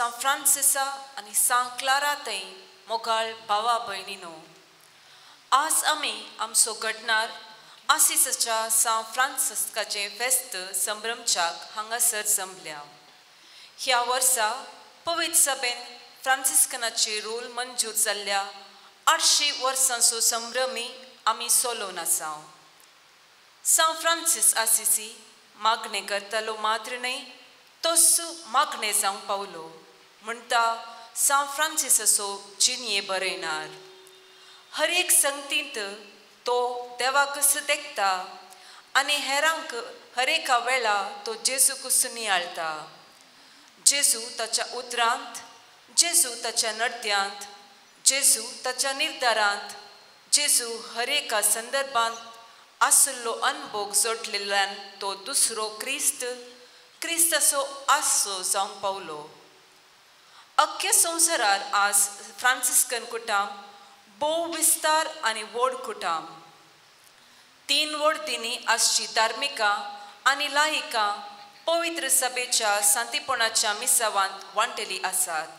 सा फ्रांसिसा आणि सा क्लारा ताई मोगाळ भावा भयणीनो, आज आमी आमचो घडणार आसिसाच्या सा फ्रांसिस्काचे फेस्त संभ्रमच्याक हांगासर जमल्या. ह्या वर्सा पवित्र सभेन फ्रांसिस्कनाचे रोल मंजूर जाल्ल्या 800 वर्सांचो संभ्रमी आमी सोलोवन आसा. सा फ्रांसिस आसिसी मागणे करतालो मात्र न्हय, तोच मागणे जावंक पावलो म्हणटा सा फ्रांसिसाचो जिनिये बरयणार. हर एक संगतींत तो देवाक देखता आनी हेरांक हर एका वेळा तो जेजूक नियाळटा. जेजू ताच्या उतरांत, जेजू ताच्या नडत्यांत, जेजू ताच्या निर्धारांत, जेजू हर एका संदर्भांत आसलो अनुभव जोडलेल्यान तो दुसरो क्रिस्ताचो आसो जावंक पावलो. अख्ख्या संवसारार आज फ्रांसिस्कन कुटाम भोव विस्तार आनी व्हड कुटाम. 3 वडदिनी आजची धार्मिका आनी लायिका पवित्र सभेच्या सांतीपणाच्या मिसावांत वांटली आसात.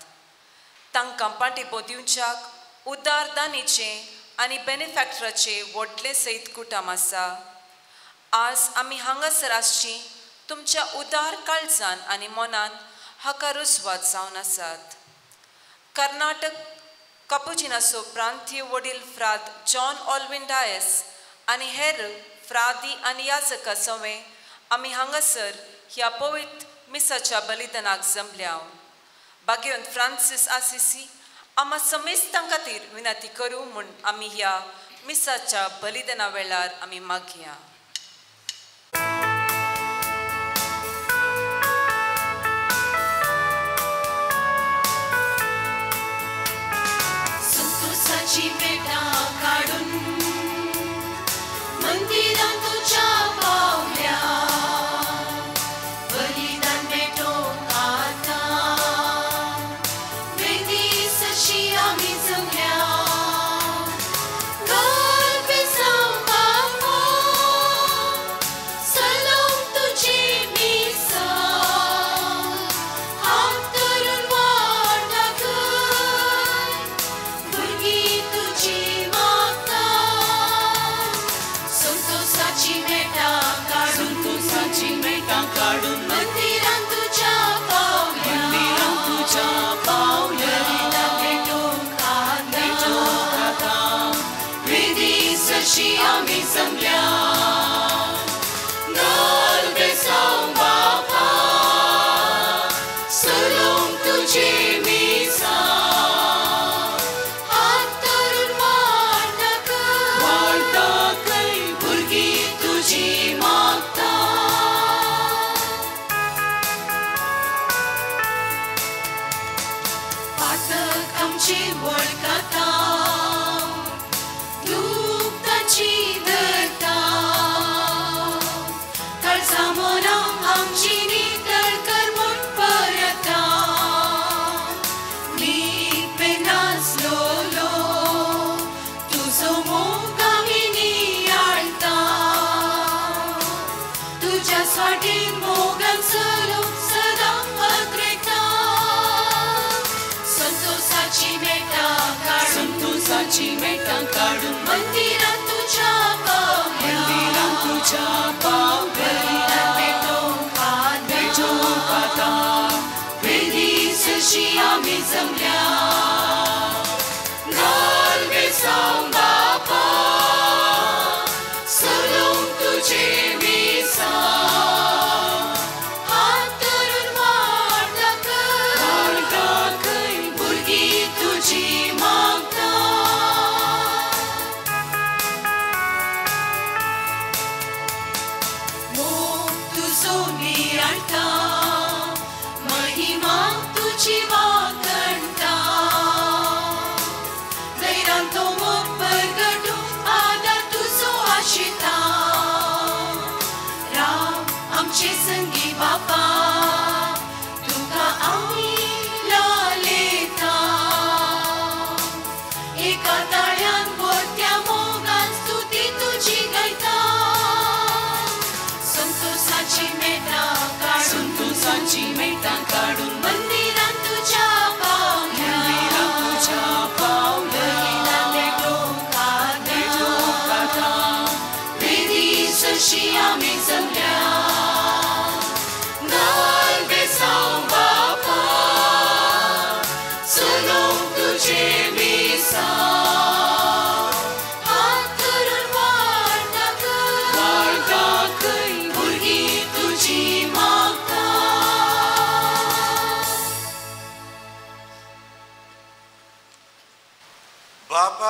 तांकां पाठिंबो दिवच्याक उदारदानीचे आनी बेनिफॅक्टराचे व्हडले सैत कुटाम आसा. आज आमी हांगासर आसची तुमच्या उदार काळजान आनी मनान हाका रुजवात जावन आसात. कर्नाटक कापुचिनाचो प्रांतीय वडील फ्राद जॉन ऑल्विन डायस आनी हेर फ्रादी आनी याजका सवें आमी हांगासर ह्या पवित्र मिसाच्या बलिदानाक जमल्या. भाग्यवंत फ्रांसिस आसिसी आम्हा समेस्तां खातीर विनंती करूं म्हूण आमी ह्या मिसाच्या बलिदाना वेळार आमी मागया. संतोषाची बेटा काढून मंदिरात तुझ्या पावल्या, बलिदान भेटोक आता वेदीसशी आम्ही जमल्या. गरबे जावं बापा, सलोम तुझी मिसा, हात धरून वाट दाखय, भुरगीं तुझी मागता. संतोषाची बेटा काढून मंदिरात तुझ्या पावल्या, बलिदान भेटोक आता वेदीसशी आम्ही जमल्या. गरबे जावं बापा, सलोम तुझी मिसा, हात धरून वाट दाखय, भुरगीं तुझी मागता. पातक आमची वळखता, दुखताची धरता, काळजा मोना आमची नितळ कर म्हूण परता. मी नाचलोलो तुजो मोग आमी नियाळता, तुझ्या स्वाटीन मोगान चलो सदां अग्रेता. संतोषाची बेटा काढून मंदिरात तुझ्या पावल्या, बलिदान भेटोक आता वेदीसशी आम्ही जमल्या. गरबे जावं बापा, सलोम तुझी मिसा, हात धरून वाट दाखय, भुरगीं तुझी मागता. मोग तुजो नियाळता, महिमा तुझी वागणटा. गैरान तो मोग परगटून आदार तुजो आशिता. राम आमचे संगी बापा, तुका आमी लालेता. एका ताळ्यान बोलत्या मोगान स्तुती तुझी गायता. संतोषाची मेटा काढून मंदिरात तुझ्या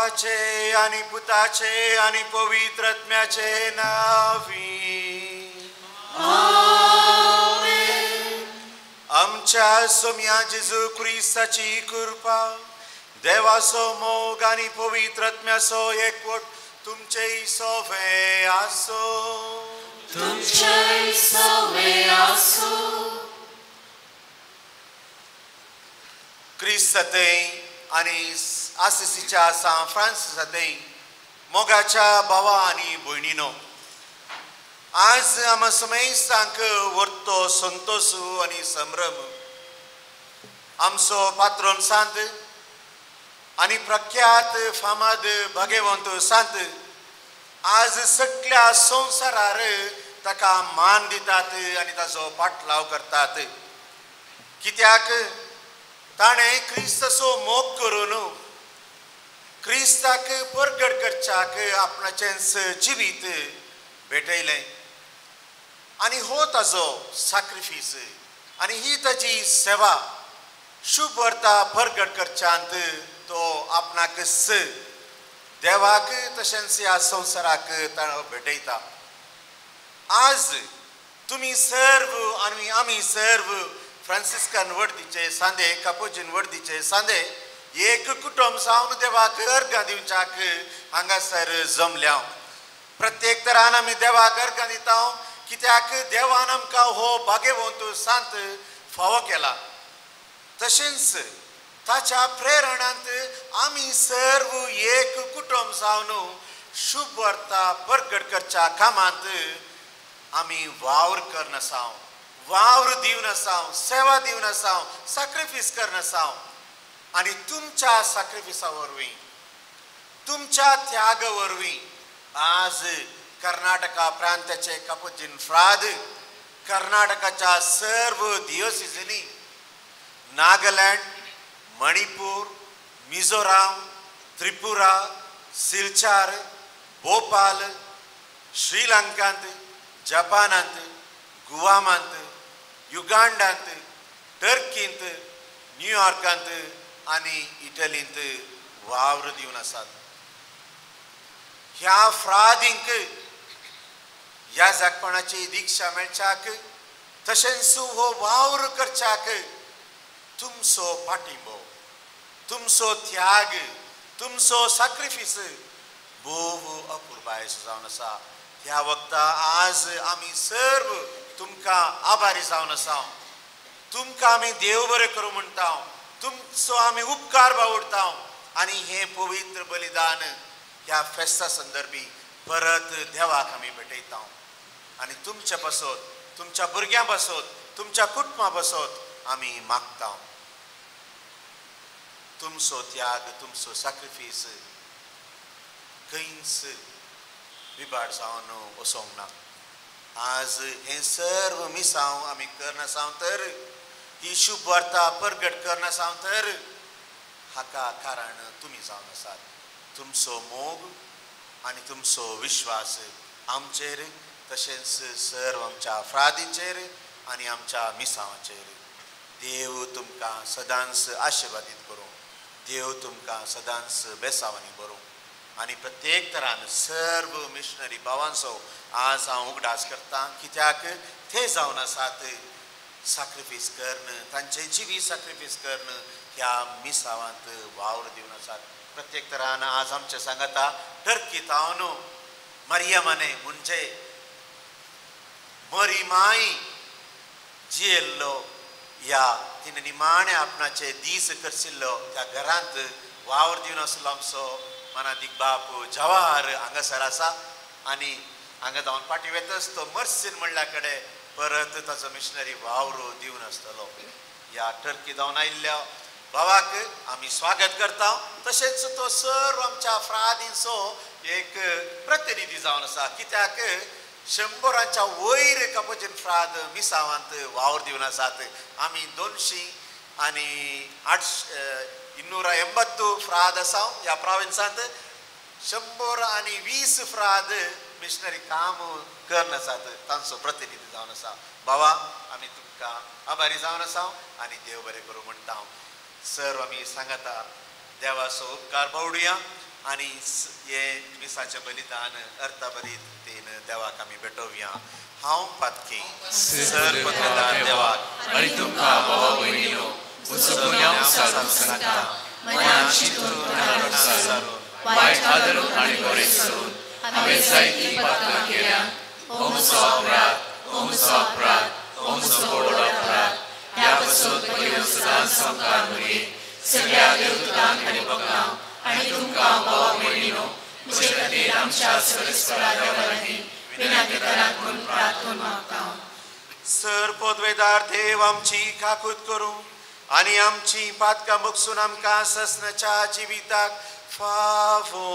पिताचे आणि पुताचे आणि पवित्र आत्म्याचे नावी आमच्या सोम्या जेजू ख्रिस्ताची कृपा देवाचो मोग आणि पवित्र आत्म्याचो एकवट तुमचे सोवे आसो क्रिस्ताते आणि आसिसीच्या सान फ्रान्सिसाते मोगाच्या भावा आणि भयणीनो आज आम समेस्तांक वर्तो संतोषू आणि संभ्रम आमचो पात्रोन सांत आणि प्रख्यात फामाद भाग्यवंत सांत आज सगळ्या संवसारार ताका मान दितात आणि ताचो पाटलाव करतात कित्याक ताणें क्रिस्ताचो मोग करून क्रिस्ताक परगट करच्याक आपणाचेंच जिवीत भेटयलें आणि हो ताचो सॅक्रिफीस आणि ही ताची सेवा शुभ वर्ता परगट करच्यांत तो आपणाक देवाक तशेंच ह्या संवसाराक ताणो भेटयता आज तुम्ही सर्व आणि आमी सर्व फ्रांसिस्कन वर्दीचे सांदे कापोजीन वर्दीचे सांदे एक कुटुंब जावन देवाक अर्घ दिवच्याक हांगासर जमल्या प्रत्येक तरान आमी देवाक अर्घ दिता कित्याक देवान आमकां हो भाग्यवंत सांत फावो केला तशेंच ताच्या प्रेरणांत आमी सर्व एक कुटुंब जावन शुभ वार्ता परगट करच्या कामांत आमी वावर करन आसाव वावर दिवन आसाव सेवा दिवन आसाव सॅक्रिफीस करन आसाव आणि तुमच्या सॅक्रिफिसा वरवीं तुमच्या त्याग वरवीं आज कर्नाटका प्रांताचे कापोजीन फ्राद कर्नाटकाच्या सर्व दियोसिसांनी नागालँड मणिपूर मिझोराम त्रिपुरा सिलचार भोपाल श्रीलंकांत जपानांत गुवामांत युगांडांत टर्कींत न्यूयॉर्कांत आणि इटलींत वावर दिवन आसात ह्या फ्रादींक ह्या जागपणाची दिक्षा मेळच्याक तशेंच हो वावर करच्याक तुमचो पाठिंबो तुमचो त्याग तुमचो सॅक्रिफीस भोव अपुरबायस जावन आसा ह्या वक्ता आज आमी सर्व तुमकां आभारी जावन आसा तुमकां आमी देव बरें करूं म्हणटा तुमचो आमी उपकार बावडटा आनी हे पवित्र बलिदान ह्या फेस्ता संदर्भी परत देवाक आमी भेटयता आनी तुमच्या बसत तुमच्या भुरग्यां बसत तुमच्या कुटुंबा बसत आमी मागता तुमचो त्याग तुमचो सॅक्रिफीस खंयच विबाड जावन वचोंक ना आज हे सर्व मिसांव आमी करन आसाव तर ही शुभ वार्ता परगट करन आसाव तर हाका कारण तुमी जावन आसात तुमचो मोग आनी तुमचो विश्वास आमचेर तशेंच सर्व आमच्या फ्रादींचेर आनी आमच्या मिसांवाचेर देव तुमकां सदांच आशिर्वादीत करूं देव तुमकां सदांच बेसावांनी भरूं आनी प्रत्येक तरान सर्व मिशनरी भावांचो आज हांव उगडास करता कित्याक ते जावन आसात सॅक्रिफीस करन तांचे जिवी सॅक्रिफीस करन ह्या मिसावांत वावर दिवन आसात प्रत्येक तरान आज आमचे सांगता टर्कीत हांव मरियमाने म्हणजे बरी माई जियेल्लो ह्या तिने निमाणे आपणाचे दीस करशिल्लो त्या घरांत वावर दिवन आसलो आमचो मनादीक बाप जवाहर हांगासर आसा आनी हांगा जावन पाटी वेतच तो मर्सीन म्हणल्या कडेन परत ताचो मिशनरी वावर दिवन आसतलो ह्या टर्की जावन आयिल्ल्या भावाक आमी स्वागत करता तशेंच तो सर्व आमच्या फ्रादींचो एक प्रतिनिधी जावन आसा कित्याक 100 वयर कापोजीन फ्राद मिसावांत वावर दिवन आसात आमी 200 आनी 280 फ्राद आसा ह्या प्राविन्सांत 120 फ्राद मिशनरी काम करन आसात तांचो प्रतिनिधी जावन आसा बाबा आमी तुमकां आभारी जावन आसा आनी देव बरें करूं म्हणटा सर्व आमी सांगता देवाचो उपकार बावडुया आणि हे मिसाचे बलिदान अर्थबरीतीन देवाक आमी भेटोवया. हांव पातकी सर पत्रदार देवाक आणि तुमकां भावा भयणीनो उत्सुकून सारून सांगता मनान चिंतून मनान सारून वायट आदरून आनी बरें करून हांवें जायतीं पातकां केल्या. हो म्हजो अपराध, हो म्हजो अपराध, हो म्हजो व्हड अपराध. ह्या पासून पयलो सदांच संवकार म्हगे सगळ्या देवदूतांक आनी भक्तांक आनी तुमकां भावा भयणीनो म्हजे खातीर आमच्या सर्वेस्परा देवा लागीं विनंती करात म्हूण प्रार्थना मागता. सर पोदवेदार देव आमची काकूत करूं आनी आमची पातकां मुगसून आमकां ससनाच्या जिविताक फावो.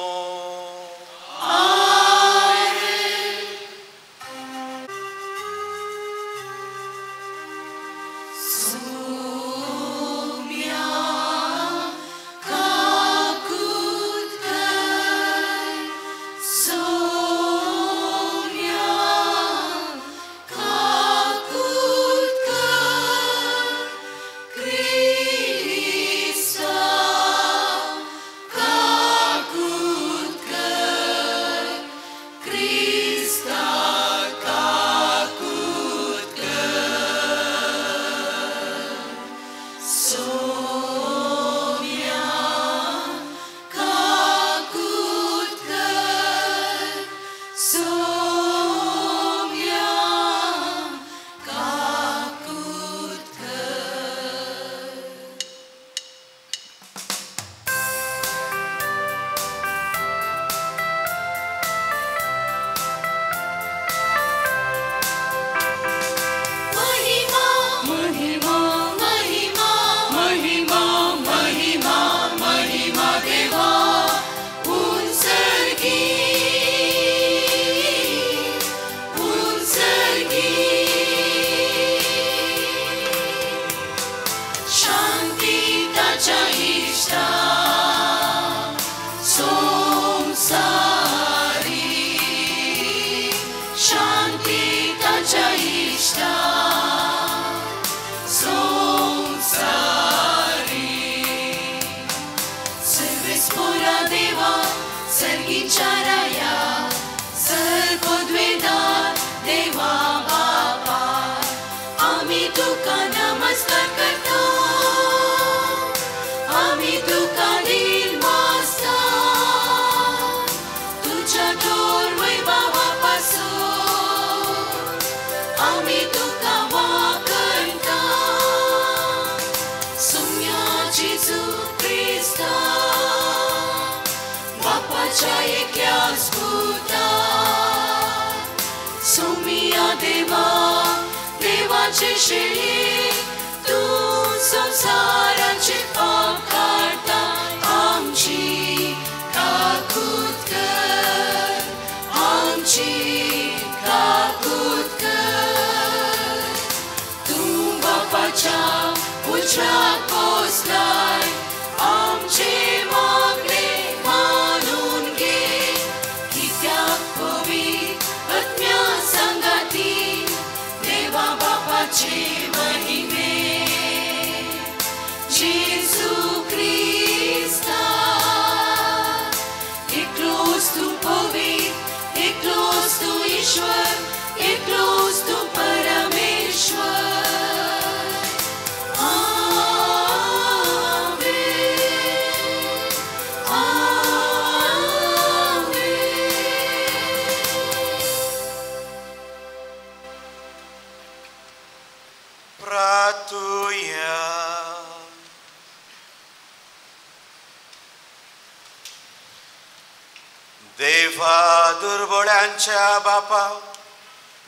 देवा दुर्बळ्यांच्या बापा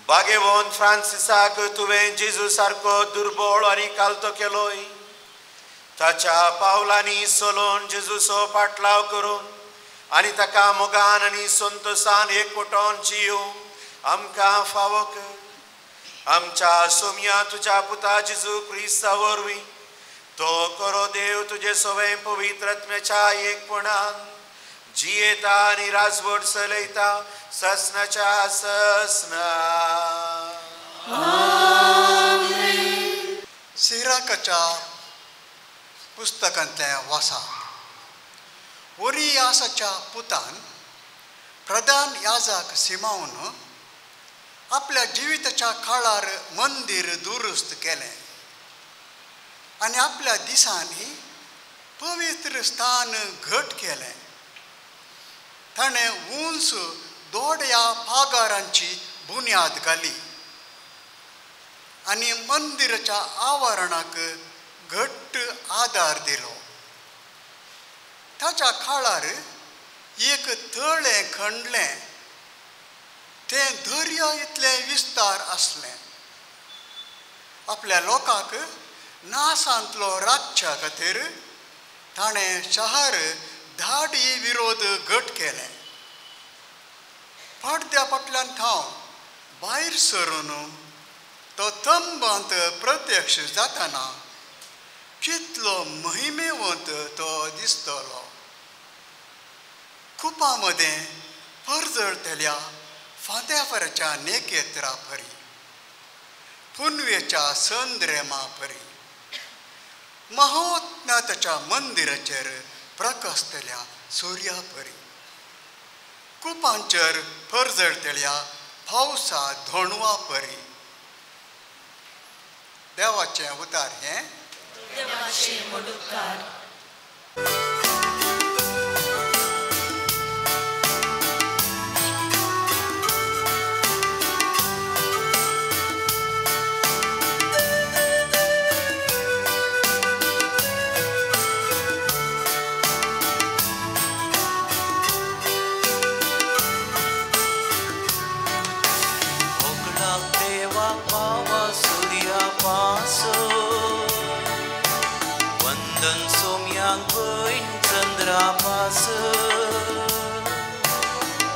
बागेवोन फ्रांसिसाक तुवें जेजू सारको दुर्बळ आनी कालतो केलोय. ताच्या पावलांनी चलोवन जेजूचो पाटलाव करून आनी ताका मोगान आनी संतोषान एकवटोन जियो आमकां फावो कर. आमच्या सोम्या तुज्या पुता जेजू क्रिस्ता वरवीं तो करो देव तुजे सवय पवित्र आत्म्याच्या एकपणान जियेता आनी राजवट चलयता ससनाच्या ससना. सिराकाच्या पुस्तकांतल्या वासा ओरियासाच्या पुतान प्रधान याजक सिमोन आपल्या जिविताच्या काळार मंदिर दुरुस्त केलें आनी आपल्या दिसांनी पवित्र स्थान घट केलें. ताणें उंच दोड्या पागारांची बुन्याद घाली आनी मंदिराच्या आवरणाक घट्ट आदार दिलो. ताच्या काळार एक तळें खणलें, तें दर्या इतलें विस्तार आसलें. आपल्या लोकांक नासांतलो राखच्या खातीर ताणें शहर धाडी विरोध घट केलें. पडद्या फाटल्यान थांव भायर सरून तो तंबांत प्रत्यक्ष जाताना कितलो महिमेवंत तो दिसतलो. कुपा मदें परजळतेल्या फांत्याफराच्या नेकेत्रा परी, पुनवेच्या संद्रेमा परी, महोत्नाथाच्या मंदिराचेर प्रकाशतल्या सूर्या परी, कुपांचेर परजळतेल्या पावसा धोणवा परी. देवाचें उतार हें. देवाचे मोडुकार. वंदन सोम्यांक भयण चंद्रापास,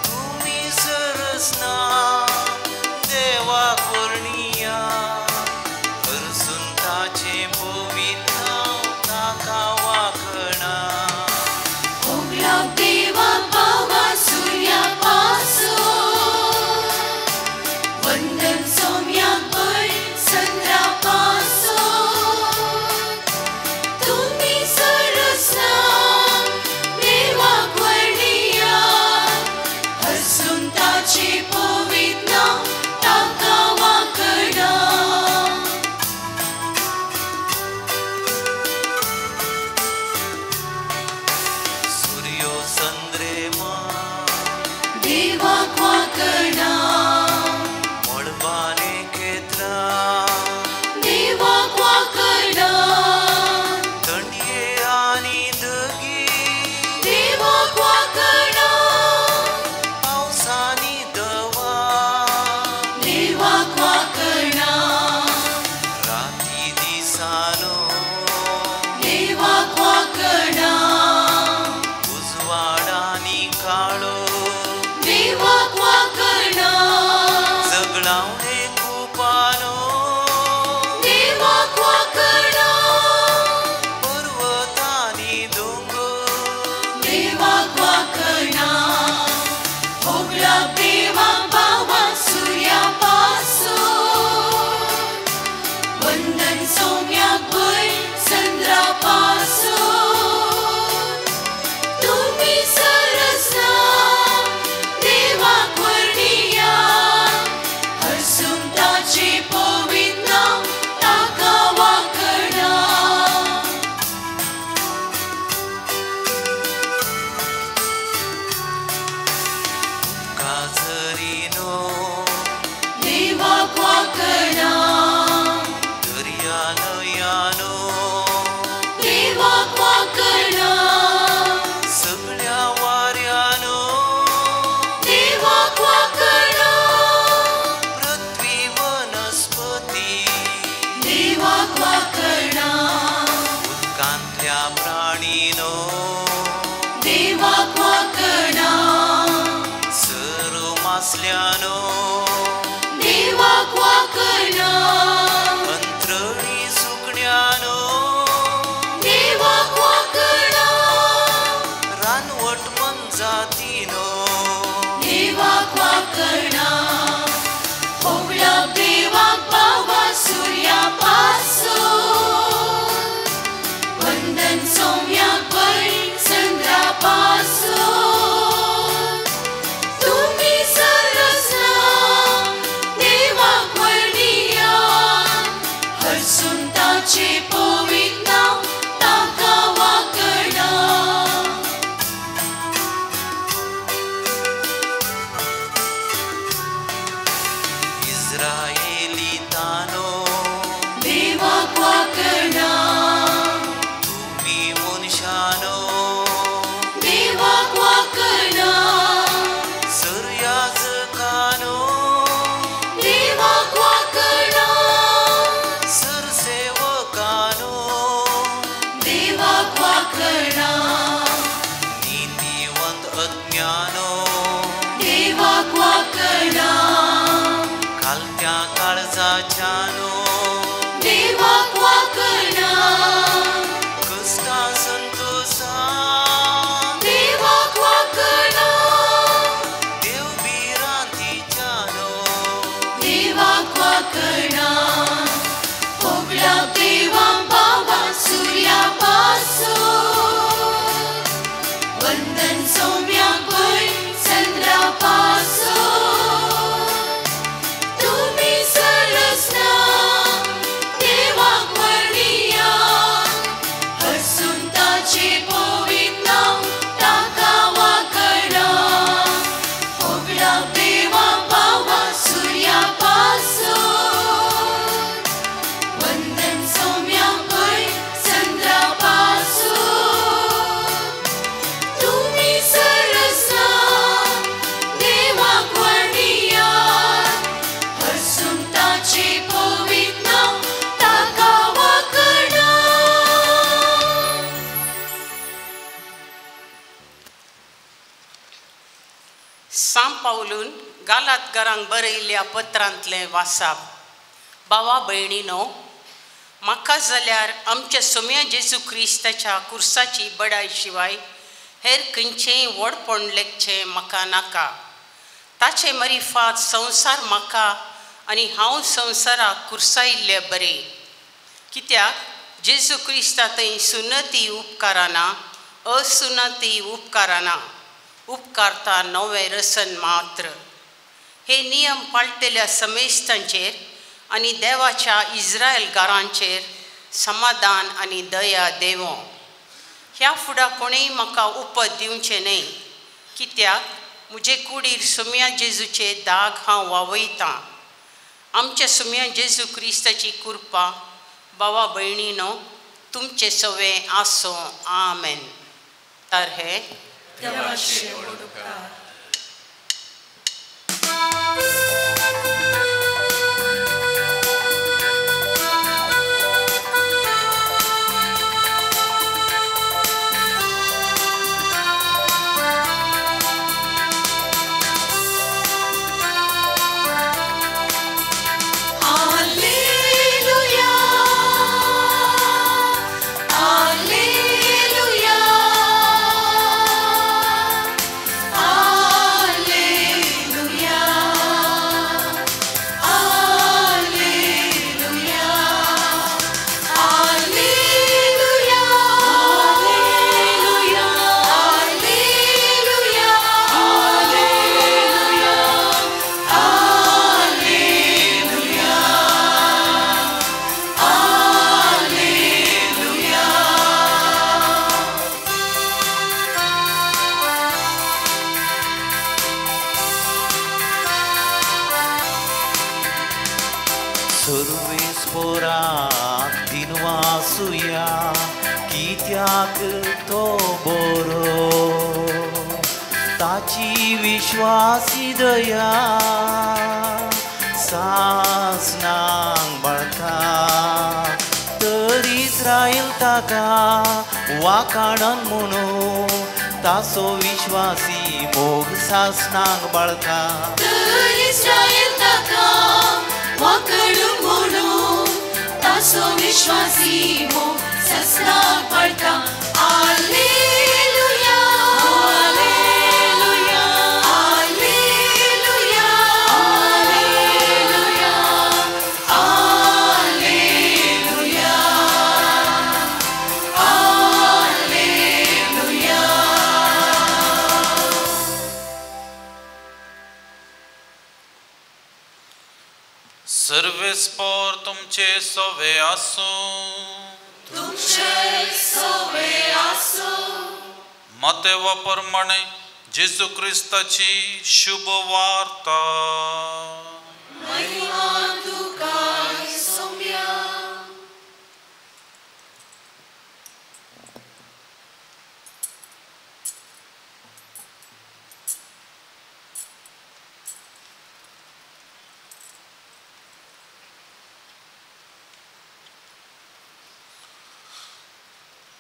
तुमी सरसना देवाक वर्णिया, हरसून ताचे पवित्र नांव ताका वाखणा. ओगलाक देवाक बाबा सूर्या पासो, वंदन सोम्यांक भयण चंद्रा पासो, तुमी सरसना देवाक वर्णिया, हरसून ताचे पवित्र नांव ताका वाखणा. सूर्यो संद्रेमा देवाक वाखणा. मळबाने केत्रा देवाक वाखणा. थंडये आनी दगी देवाक वाखणा. पावसानी दवा देवाक वाखणा. राती दिसानो देवाक वाखणा. उजवाडानी काळो देवाक वाखणा. जगलावणे कुपानो छानो देवाक वाकणा कष्टा संतोषा देवाक वाकणा देव बिरांती छानो देवाक वाकणा होगला देवा बाबा सूर्यापासून वंदन सौम्याक भय चंद्रापासून तुम्ही सरसना देवाक वर्णिया हसून ताचे पवित्र नाव ताका वाकणा होगला देवा बाबा सूर्यापासून वंदन सौम्याक भय चंद्रापासून तुम्ही सरसना देवाक वर्णिया हसून ताचे पवित्र नाव ताका वाकणा सांत पावलून गालातकारांक बरयल्ल्या पत्रांतलें वाचप. भावा भयणीनो, म्हाका जाल्यार आमच्या सोम्या जेजू क्रिस्ताच्या कुर्साची बडाय शिवाय हेर खंयचेंय व्हडपण लेखचें म्हाका नाका. ताचे मरिफात संवसार म्हाका आनी हांव संवसाराक कुर्सायिल्लें बरें. कित्याक जेजू क्रिस्ता थंय सुनती उपकाराना, असुनती उपकाराना, उपकारता नवें रसन मात्र. हे नियम पाळटल्या समेस्तांचेर आनी देवाच्या इस्रायलकारांचेर समाधान आनी दया देवो. ह्या फुडां कोणेय म्हाका उपत दिवचें न्हय, कित्याक म्हजे कुडीर सोम्या जेजूचे दाग हांव वावयतां. आमच्या सोम्या जेजू क्रिस्ताची कृपा भावा भयणीनो तुमचे सवे आसो. आमेन. तर हे देवाचे उपकार. Alleluia, Alleluia, Alleluia, Alleluia, Alleluia, Alleluia, सर्वेस्पराक दिनवासुया कित्याक तो बरो ताची विश्वासी दया सासनांक बळका तर इस्रायल ताका वाकाणन म्हणून ताचो विश्वासी मोग सासनांक बळका इस्रायल ताका वाकणूक म्हणून ताचो विश्वासी मोग ससनाक बळका. Alleluia, Alleluia, Alleluia, Alleluia, Alleluia, Alleluia. सर्वेस्पर तुमचे सवे आसो. तुमचे सवे आसो. मतेवा प्रमाणे जेजू क्रिस्ताची शुभ वार्ता. महिमा तुका सौम्या.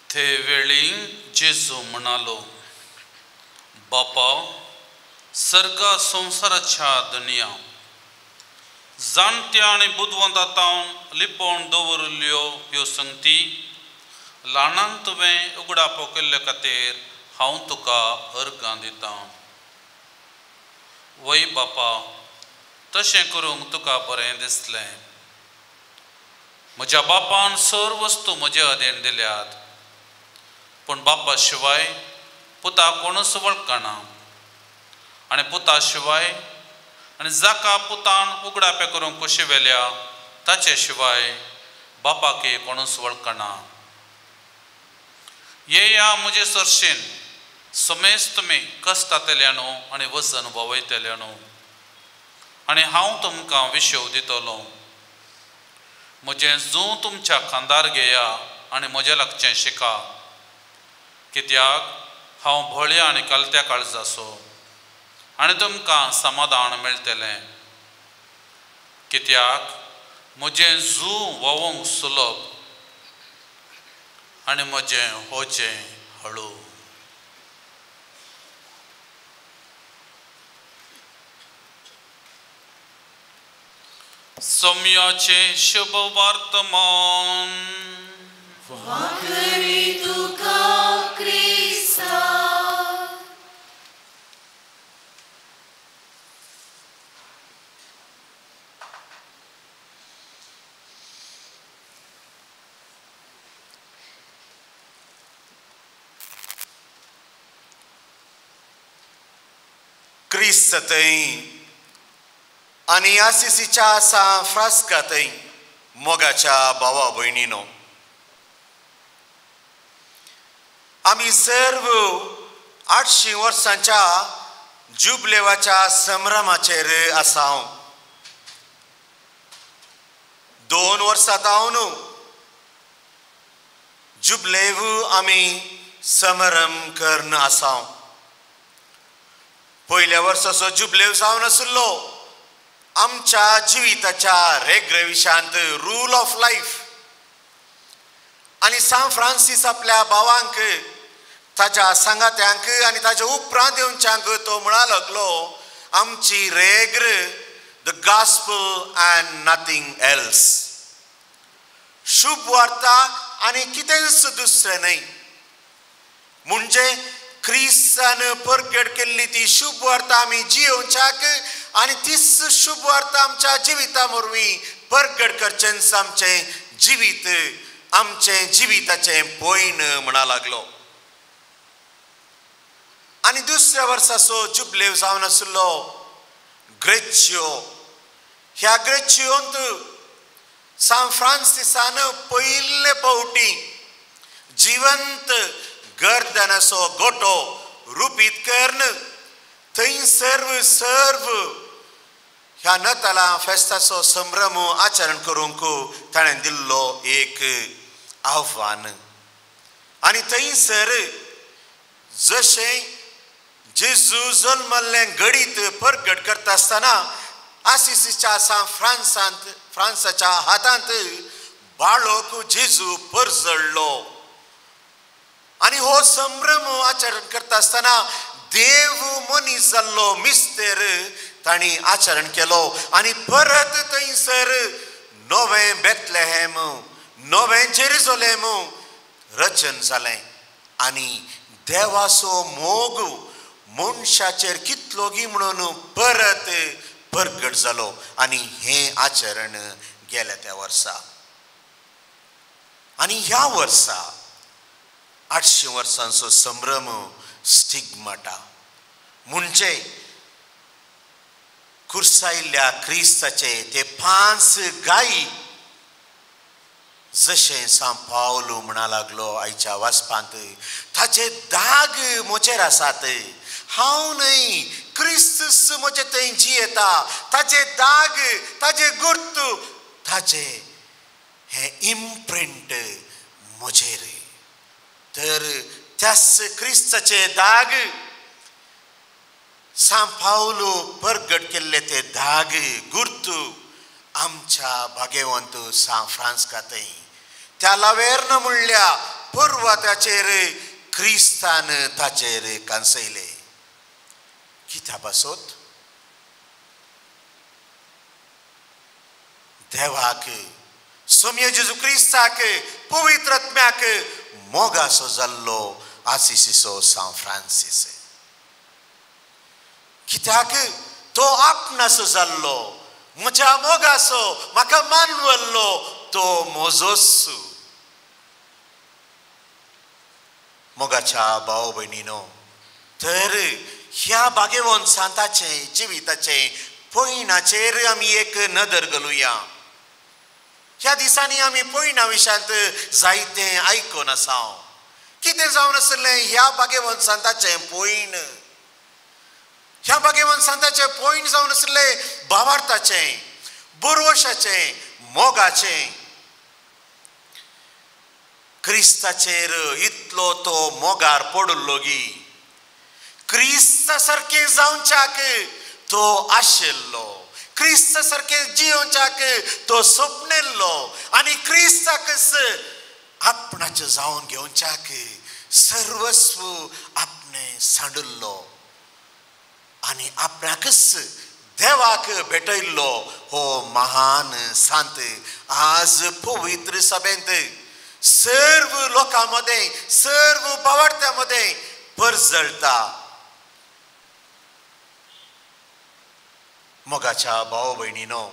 ते वेळी जेजू म्हणालो, बापा, सर्गा संसाराच्या दुनिया जाणट्या आनी बुदवंतांतावन लिपोवन दवरिल्ल्यो ह्यो संगती ल्हानांक तुवें उगडापो केल्ले खातीर हांव तुका अर्गां दितां. वय बापा, तशें करूंक तुका बरें दिसलें. म्हज्या बापान सर वस्तू म्हजे अदेन दिल्यात, पूण बापा शिवाय पुता कोणूच वळखना आनी पुता शिवाय आनी जाका पुतान उगडापे करूंक कुशी वेल्या ताचे शिवाय बापाकी कोणूच वळखना. येया म्हजे सरशेन समेज तुमी कश्टांतल्या न्हू आनी वजन भोंवयतल्या न्हू, आनी हांव तुमकां विशेव दितलो. म्हजें जूं तुमच्या खांदार घेया आनी म्हजें लागचें शिका, कित्याक हांव भोळ्या आनी कलत्या काळजाचो आनी तुमकां समाधान मेळटलें. कित्याक म्हजें जूं वोवंक सुलभ आनी म्हजें होचें हळू. सोम्याचें शुभ वर्तमान. वाकरी तुका क्रिस्ता. क्रिस्ततय आनी आसिसीच्या सान फ्रांस्कातय मोगाच्या भावा भयणीनो, आमी सर्व 800 वर्सांच्या जुबलेवाच्या संभ्रमाचेर आसाव. 2 वर्सां जावन जुबलेव आमी समारंभ करन आसाव. पयल्या वर्साचो जुबलेव जावन आसलो आमच्या जिविताच्या रेग्रेविशांत रूल ऑफ लायफ. आनी सान फ्रांसीस आपल्या भावांक, ताच्या सांगात्यांक आनी ताच्या उपरांत येवच्यांक तो म्हणा लागलो, आमची रेग्र the gospel and nothing else. शुभ वार्ता आनी कितेंच दुसरें न्हय. म्हणजे क्रिस्तान परगट केल्ली ती शुभ वार्ता आमी जियोवच्याक आनी तीच शुभ वार्ता आमच्या जिविता वरवीं परगट करचें आमचें जिवीत, आमचें जिविताचें पयण म्हणा लागलो. आनी दुसऱ्या वर्साचो जुबलेव जावन आसलो ग्रेच्यो. ह्या ग्रेच्योंत सान फ्रांसिसान पयले फावटी जिवंत गर्दनाचो गोठो रुपीत करून थंय सर्व ह्या नताला फेस्ताचो संभ्रम आचरण करूंक ताणें दिल्लो एक आव्हान. आनी थंयसर जशें जेजू जल्मल्लें घडीत परगट करता आसतना आसिसीच्या सान फ्रांसाच्या हातांत बाळोक जेजू परजळ्ळो. आनी हो संभ्रम आचरण करता आसतना देव मनीस जाल्लो मिस्तेर तांणी आचरण केलो. आनी परत थंयसर नवें बेथलेहेम, नवें जेरुसलेम रचन जालें. आनी देवाचो मोग मनशाचेर कितलो गी म्हणून परत परगट जालो. आनी हें आचरण गेल्या त्या वर्सा. आनी ह्या वर्सा 800 वर्सांचो संभ्रम स्टिग्माटा म्हणजे कुर्सायिल्ल्या क्रिस्ताचे ते 5 गायी. जशें सान पावलो म्हणा लागलो आयच्या वाचपांत, ताचे दाग म्हजेर आसात. हांव न्हय, क्रिस्तूस म्हजे थंय जियेता. ताचे दाग, ताचे गुर्त, ताचे हे इम्प्रिंट म्हजेर. तर त्याच क्रिस्ताचे दाग, सान पावलो परगट केल्ले ते दाग गुर्त आमच्या भाग्यवंत सान फ्रांस्कातय त्या लावेर्न म्हणल्या पर्वताचेर क्रिस्तान ताचेर कांसयले. कित्या पासत देवाक सोम्य जेजू क्रिस्ताक पवित्र आत्म्याक मोगासो जाल्लो आसिसिसो सांव फ्रांसीस कित्याक तो आपणासो जाल्लो म्हज्या मोगासो म्हाका मानवल्लो तो मोजोसू मोगाच्या भाव भयणीनो तर ह्या भाग्यवान सांताचे जिविताचे पयणाचेर आमी एक नदर घालुया ह्या दिसांनी आमी पयणा विशयांत जायते आयकून आसा कितें जावन आसलें ह्या भाग्यवान सांताचें पयण ह्या भाग्यवान सांताचें पयण जावन आसलें भावार्थाचें बुरवशाचें मोगाचें क्रिस्ताचेर इतलो तो मोगार पडुल्लो गी क्रिस्ता सारकें जावच्याक तो आशिल्लो क्रिस्ता सारकें जियोवच्याक तो सपनेल्लो आनी क्रिस्ताकच आपणाचें जावन घेवच्याक सर्वस्व आपणें सांडुल्लो आनी आपणाकच देवाक भेटयल्लो हो महान सांत आज पवित्र सभेंत सर्व लोकांमध्ये सर्व भावार्थ्यामध्ये परजळटा मोगाच्या भाव भयणीनो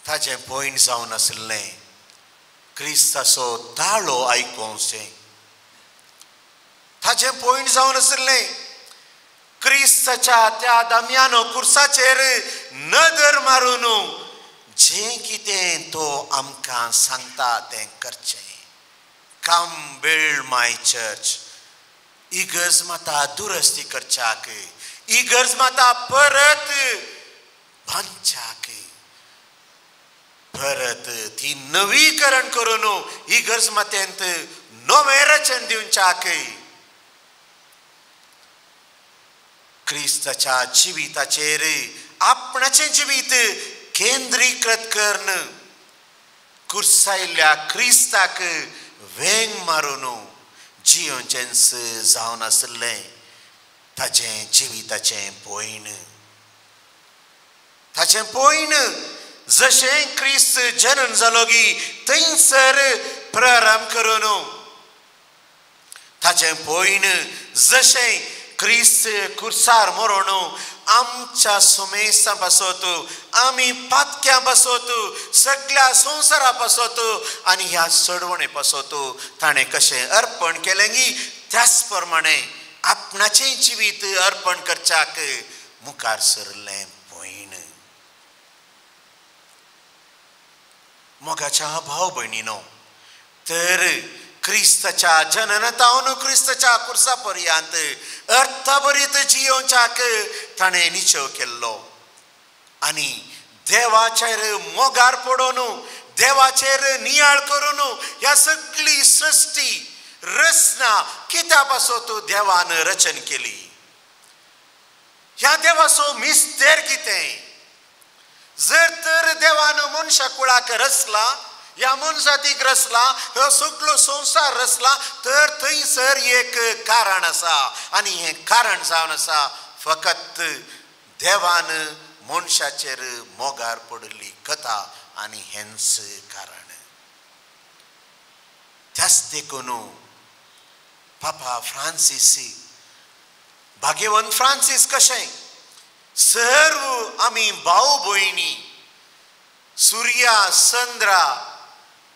ताचें पयण जावन आसलें क्रिस्ताचो ताळो आयकोवचें ताचें पयण जावन आसलें क्रिस्ताच्या त्या दाम्यानो कुर्साचेर नदर मारून जें कितें तो आमकां सांगता तें करचें कम बिल्ड माय चर्च इगर्ज माता दुरुस्ती करच्याक इगर्ज माता परत बांदच्याक परत ती नवीकरण करून इगर्ज मातेंत नवें रचन दिवच्याक क्रिस्ताच्या जिविताचेर आपणाचें जिवीत केंद्रीकृत करून कुर्सायल्ल्या क्रिस्ताक वेंग मारून जियोचें जावन आसलें ताचें जिविताचें पयण जशें क्रिस्त जन्म जालो गी थंयसर प्रारंभ करून ताचें पयण जशें क्रिस्त कुर्सार मरोन आमच्या सुमेसा पासत आमी पातक्यां पासत सगळ्या संवसारा पासत आनी ह्या चडवणे पासत ताणें कशें अर्पण केलें गी त्याच प्रमाणे आपणाचें जिवीत अर्पण करच्याक मुखार सरलें पयण मोगाच्या भाव भयणीनो तर क्रिस्ताच्या जननतावन क्रिस्ताच्या कुर्सा पर्यंत अर्थभरीत जियोवच्याक ताणें निश्चय केल्लो आनी देवाचेर मोगार पडून देवाचेर नियाळ करून ह्या सगळी सृश्टी रचना कित्या पासत देवान रचन केली ह्या देवाचो मिस्तेर कितें जर तर देवान मनशा कुळाक रचला ह्या मनजातीक रचला हो सगळो संवसार रचला तर थंयसर एक कारण आसा आनी हें कारण जावन आसा फकत देवान मनशाचेर मोगार पडिल्ली कथा आनी हेंच कारण त्याच देखून पापा फ्रांसीस भाग्यवंत फ्रांसीस कशें सर्व आमी भाव भयणी सूर्या चंद्रा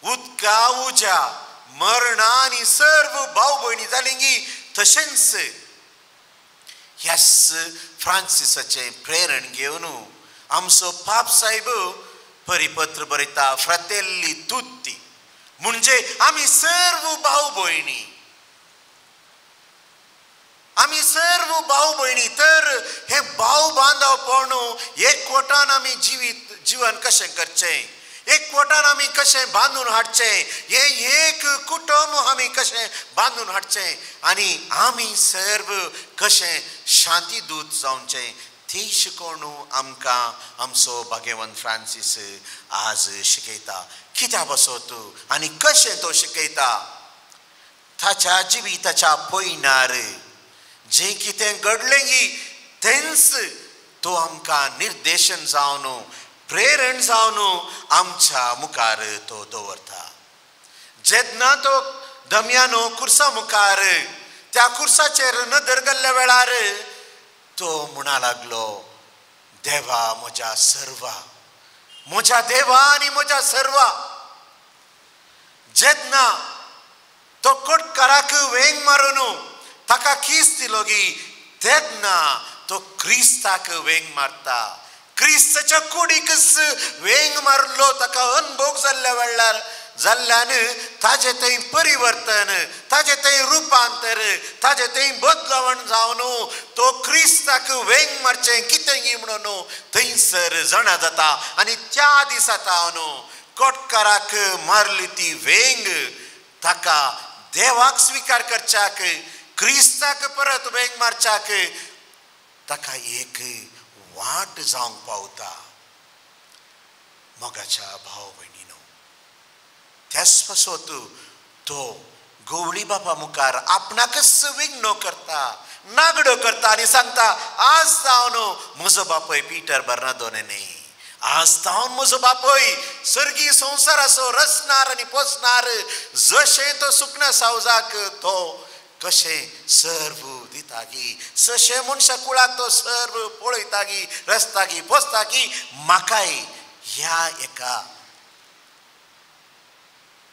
उदका उजा मरणा आनी सर्व भाव भयणी जाली गी तशेंच ह्याच फ्रांसिसाचें प्रेरण घेवन आमचो पाप साहेब परिपत्र बरयता फ्रॅटेल्ली तुत्ती म्हणजे आमी सर्व भाव भयणी आमी सर्व भाव भयणी तर हे भाव बांदवपण एकवटान आमी जीवन कशें करचें एकवटान आमी कशें बांदून हाडचें हे एक कुटुंब आमी कशें बांदून हाडचें आनी आमी सर्व कशें शांतीदूत जावचें ती शिकोवन आमकां आमचो भाग्यवंत फ्रांसीस आज शिकयता कित्या बसत आनी कशें तो शिकयता ताच्या जिविताच्या पयणार जें कितें घडलें गी तेंच तो आमकां निर्देशन जावन प्रेरण जावन आमच्या मुखार तो दवरता. जेन्ना तो दम्यानो कुर्सा मुखार त्या कुर्साचेर नदर गेल्ल्या वेळार तो म्हणा लागलो, देवा म्हज्या सर्वा, म्हज्या देवा आनी म्हज्या सर्वा. जेन्ना तो कोटकाराक वेंग मारून ताका कीस दिलो गी, तेन्ना तो क्रिस्ताक वेंग मारता. क्रिस्ताच्या कुडीकच वेंग मारलो ताका अनुभव जाल्ल्या वेळार जाल्ल्यान ताजे थंय परिवर्तन, ताजे थंय रुपांतर, ताजे थंय बदलावण जावन तो क्रिस्ताक वेंग मारचें कितेंय म्हणून थंयसर जाणा जाता. आनी त्या दिसा तावन कोटकाराक मारली ती वेंग ताका देवाक स्विकार करच्याक, क्रिस्ताक परत वेंग मारच्याक ताका एक वाट जावंक पावता. मोगाच्या भाव भयणीनो, त्याच पासत तो गवळी बापा मुखार आपणाकच विघ्न करता, नागडो करता आनी सांगता, आज जावन म्हजो बापूय पिटर बर्नादोने, आज जावन म्हजो बापूय सर्गी संवसाराचो रचणार आनी पोसणार. जशें तो सुकण्या सावजाक तो कशें सर्व दितागी, जशें मनशा कुळाक तो सर्व पळयतागी, रचतागी, पोसतागी, म्हाकाय ह्या एका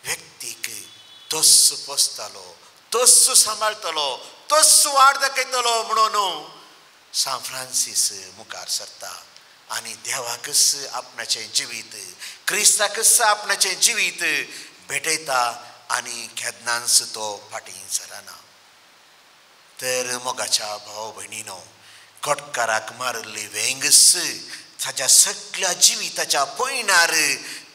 व्यक्तीक तोच पोसतालो, तोच सांबाळटलो, तोच वाट दाखयतलो म्हणून सान फ्रांसीस मुखार सरता आनी देवाकच आपणाचें जिवीत, क्रिस्ताकच आपणाचें जिवीत भेटयता आनी केदनांच तो फाटीं सरना. तर मोगाच्या भाव भयणीनो, कोटकाराक मारली वेंगच ताच्या सगळ्या जिविताच्या पयणार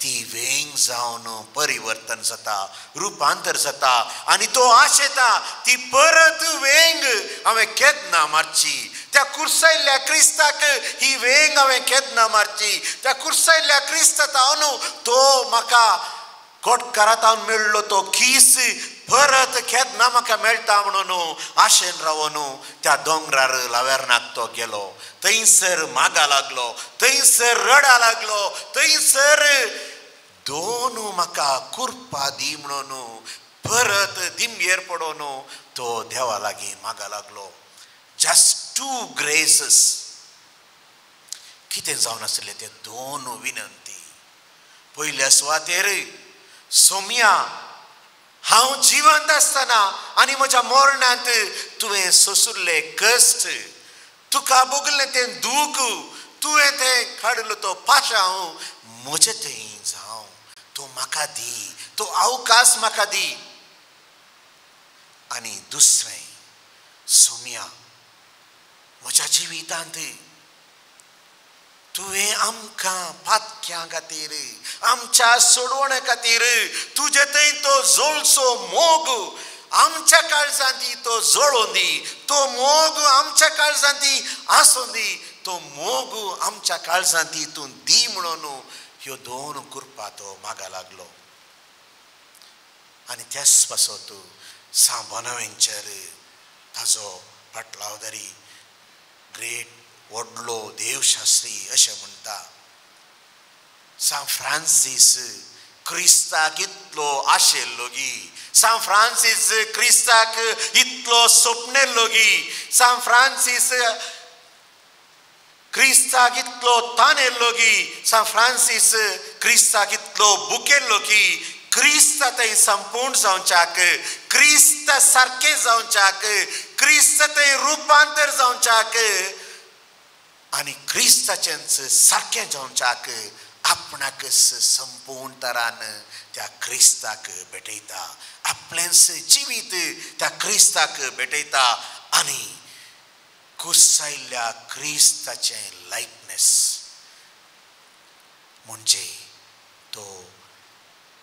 ती वेंग जावन परिवर्तन जाता, रुपांतर जाता आनी तो आशेता ती परत वेंग हांवें केन्ना मारची. त्या कुर्सायल्ल्या क्रिस्ताक ही वेंग हांवें केन्ना मारची. त्या कुर्सायल्ल्या क्रिस्ताक हांव तो म्हाका कोटकारांत मेळ्ळो तो कीस परत केन्ना म्हाका मेळटा म्हणून आशेन रावन त्या दोंगरार लावेर्नाक तो गेलो. थंयसर मागा लागलो, थंयसर रडा लागलो, थंयसर दोन म्हाका कुरपा दी म्हणून परत दिंबेर पडोवन तो देवा लागीं मागा लागलो. जस्ट 2 ग्रेसीस. कितें जावन आसलें ते 2 विनंती. पयल्या सुवातेर, सोम्या, हांव जिवंत आसतना आनी म्हज्या मरणांत तुवें सोंसुल्ले कश्ट, तुका भोगलें तें दूख, तुवें तें काडलो तो पाशांव म्हजे थंय जावं, तो म्हाका दी, तो अवकाश म्हाका दी. आनी दुसरें, सोम्या, म्हज्या जिवितांत तुवें आमकां पातक्यां खातीर, आमच्या सोडवणे खातीर तुजे थंय तो जोळसो मोग आमच्या काळजांती तो जोळोवन दी, तो मोग आमच्या काळजांती आसून दी, तो मोग आमच्या काळजांती तूं दी म्हणून ह्यो 2 कुरपा तो मागा लागलो. आनी त्याच पासत सान बोनावेंचर ताजो पाटलावदारी ग्रेट व्हडलो देवशास्त्री अशें म्हणटा, सान फ्रांसीस क्रिस्ताक इतलो आशेल्लो गी, सान फ्रांसीस क्रिस्ताक इतलो सोपनेल्लो गी, सान फ्रांसीस क्रिस्ताक इतलो तानेल्लो गी, सान फ्रांसीस क्रिस्ताक इतलो बुकेल्लो की क्रिस्त थंय संपूर्ण जावच्याक, क्रिस्त सारकें जावच्याक, क्रिस्त थंय रुपांतर जावच्याक आनी क्रिस्ताचेंच सारकें जावच्याक आपणाकच संपूर्ण तरान त्या क्रिस्ताक भेटयता, आपलेंच जिवीत त्या क्रिस्ताक भेटयता आनी कुसायल्ल्या क्रिस्ताचें लायकनेस म्हणजे तो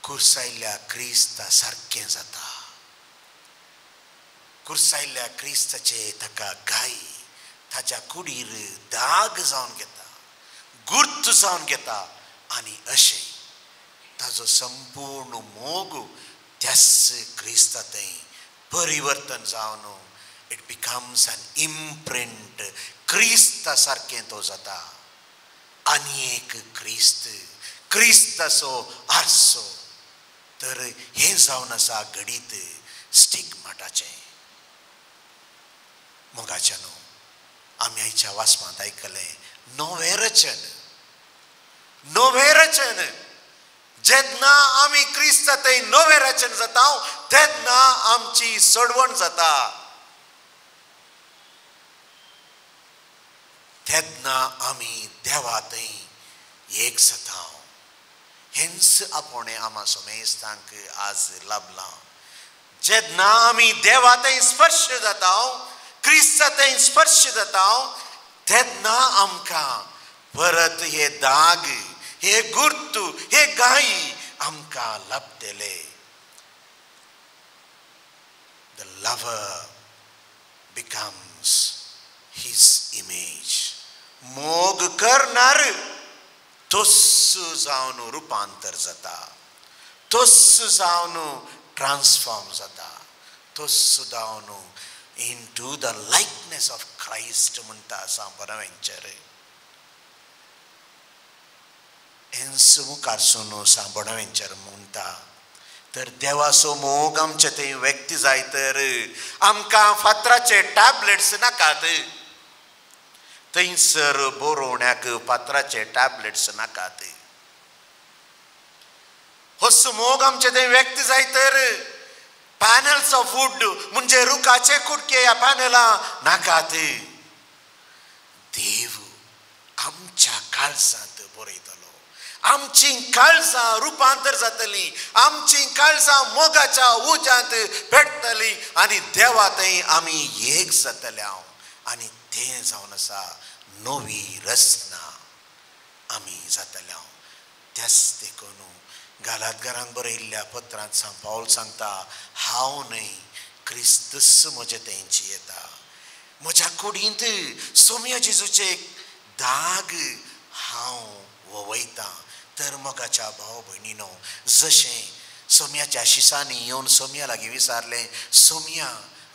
कुसायल्ल्या क्रिस्ता सारकें जाता. कुसायल्ल्या क्रिस्ताचे ताका गाय ताच्या कुडीर दाग जावन घेता, गुर्त जावन घेता आनी अशें ताजो संपूर्ण मोग त्याच क्रिस्ता थंय परिवर्तन जावन it becomes N imprint. Crysta सारकें तो जाता आनी एक क्रिस्त असो आरसो तर हे जावन आसा घडीत स्टिग्माटाचें. मोगाच्या न्हू आमी आयच्या वाचपांत आयकलें नोवें रचन जेन्ना आमी क्रिस्त थंय नोवें रचन जाता तेन्ना आमची सोडवण जाता. तेन्ना आमी देवा थंय एक जाता. हेंच आपोणे आमा सोमेस्तांक आज लाभला. जेन्ना आमी देवा थंय स्पर्श जाता क्रिस्त थंय स्पर्श जाता तेन्ना आमकां परत हे दाग हे गुर्तू हे गायी आमकां लाभतले. The lover becomes his image. मोग करणार तोच जावन रुपांतर जाता, तोच जावन ट्रान्सफॉर्म जाता, तोच जावन into the likeness of Christ म्हणटा असा बोनावेंचर. हेंच मुखारसून बोनावेंचर म्हणटा तर देवाचो मोग आमचे थंय व्यक्त जाय तर आमकां फातराचे टॅबलेट्स नाकात. थंयसर बरोवण्याक फातराचे टॅबलेट्स नाकात. होच मोग आमचे थंय व्यक्त जाय तर पॅनल्स ऑफ वूड म्हणजे रुखाचे कुडके ह्या पॅनला नाकात. देव आमच्या काळजांत बरयतलो. आमची काळजां रुपांतर जातली, आमची काळजां मोगाच्या उज्यांत पेटतली आनी देवा थंय आमी एक जातल्या आनी तें जावन आसा नवी रचना आमी जातल्या. त्याच देखून गालातकारांक बरयल्ल्या पत्रांत सांग पावल सांगता हांव न्हय क्रिस्तूच म्हजे थंयची येता. म्हज्या कुडींत सोम्या जेजूचे दाग हांव वयता. तर मोगाच्या भाव भयणीनो जशें सोम्याच्या शिसांनी येवन सोम्या लागीं विचारलें सोम्या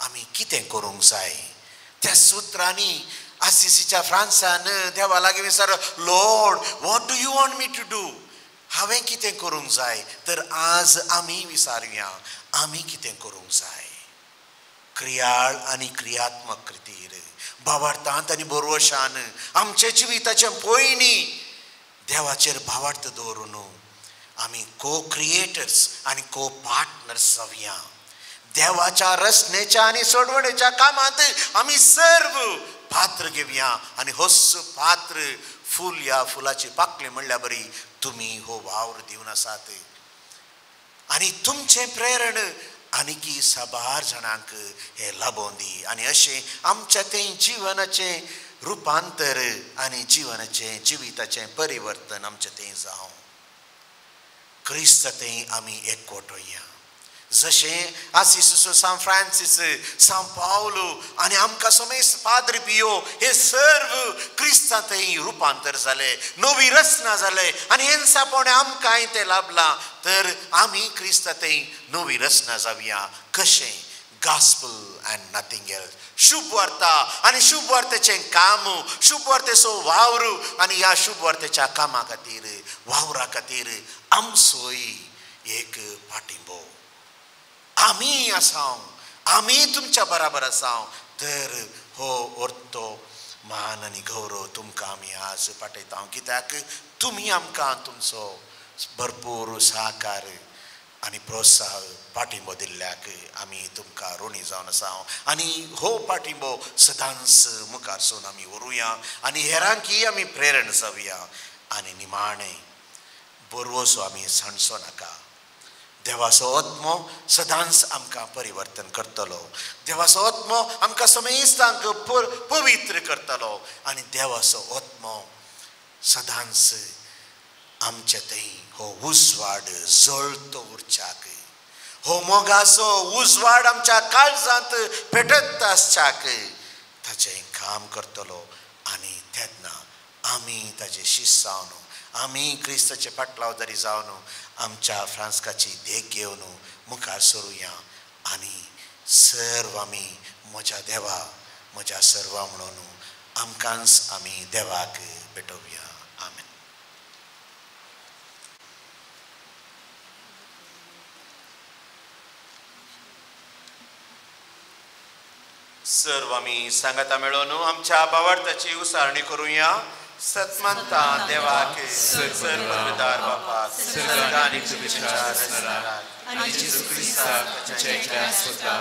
आमी कितें करूंक जाय त्या सुत्रांनी आसिसीच्या फ्रांसान देवा लागीं विचार lord what do you want me to do. हांवें कितें करूंक जाय तर आज आमी विचारुया आमी कितें करूंक जाय. क्रियाळ आनी क्रियात्मक कृतीर भावार्थांत आनी बरोवशान आमचे जिविताचे पयलीं देवाचेर भावार्थ दवरून आमी को क्रिएटर्स आनी को पार्टनर्स जावया. देवाच्या रचनेच्या आनी सोडवणेच्या कामांत आमी सर्व पात्र घेवया आनी होच पात्र फूल या फुलाची पाकळी म्हणल्या बरी तुमी हो वावर दिवन आसात आनी तुमचे प्रेरण आनीकी साबार जाणांक हे लाभोवन दी आनी अशें आमच्या ते जिवनाचे रुपांतर आनी जिवनाचे जिविताचे परिवर्तन आमचे ते जावं. क्रिस्त थंय आमी एकवटोया. जशें आसिसो सान फ्रांसीस सान पावलो आनी आमकां समेस पाद्री पियो हे सर्व क्रिस्तां थंय रुपांतर जाले, नवी रचना जाले आनी हेंसापोणे आमकांय ते लाभला. तर आमी क्रिस्तां थंय नवी रचना जावया. कशें गॉस्पल एंड नथिंग एल्स. शुभ वार्ता आनी शुभ वार्तेचें काम, शुभ वार्तेचो वावर आनी ह्या शुभ वार्तेच्या कामा खातीर वावरा खातीर आमचोय एक पाठिंबो. आमी आसांव, आमी तुमच्या बराबर आसांव तर हो अर्तो मान आनी गौरव तुमकां आमी आज पाठयता. कित्याक तुमी आमकां तुमचो भरपूर सहकार आनी प्रोत्साह पाठिंबो दिल्ल्याक आमी तुमकां ऋणी जावन आसांव आनी हो पाठिंबो सदांच मुखारसून आमी व्हरूया आनी हेरांकीय आमी प्रेरण जावया. आनी निमाणें बरवसो आमी सांडचो नाका. देवाचो आत्मो सदांच आमकां परिवर्तन करतलो. देवाचो आत्मो आमकां समेस्तांक पवित्र करतलो आनी देवाचो आत्मो सदांच आमचे थंय हो उजवाड जळतो उरच्याक, हो मोगाचो उजवाड आमच्या काळजांत पेटत आसच्याक ताचें काम करतलो. आनी तेन्ना आमी ताचे शिश्य जावन आमी क्रिस्ताचे पाटलावदारी जावन आमच्या फ्रांसकाची देख घेवन मुखार सरुया आनी सर्व आमी म्हज्या देवा म्हज्या सर्वा म्हणून आमकांच आमी देवाक भेटोवया. आमेन. सर्व आमी सांगाता मेळोन आमच्या भावार्थाची उसारणी करूया. सतमंता देवाक सर्वदार बापाक सर्गांनी विचार आणि जेजू क्रिस्ताक तुझ्या सुद्धा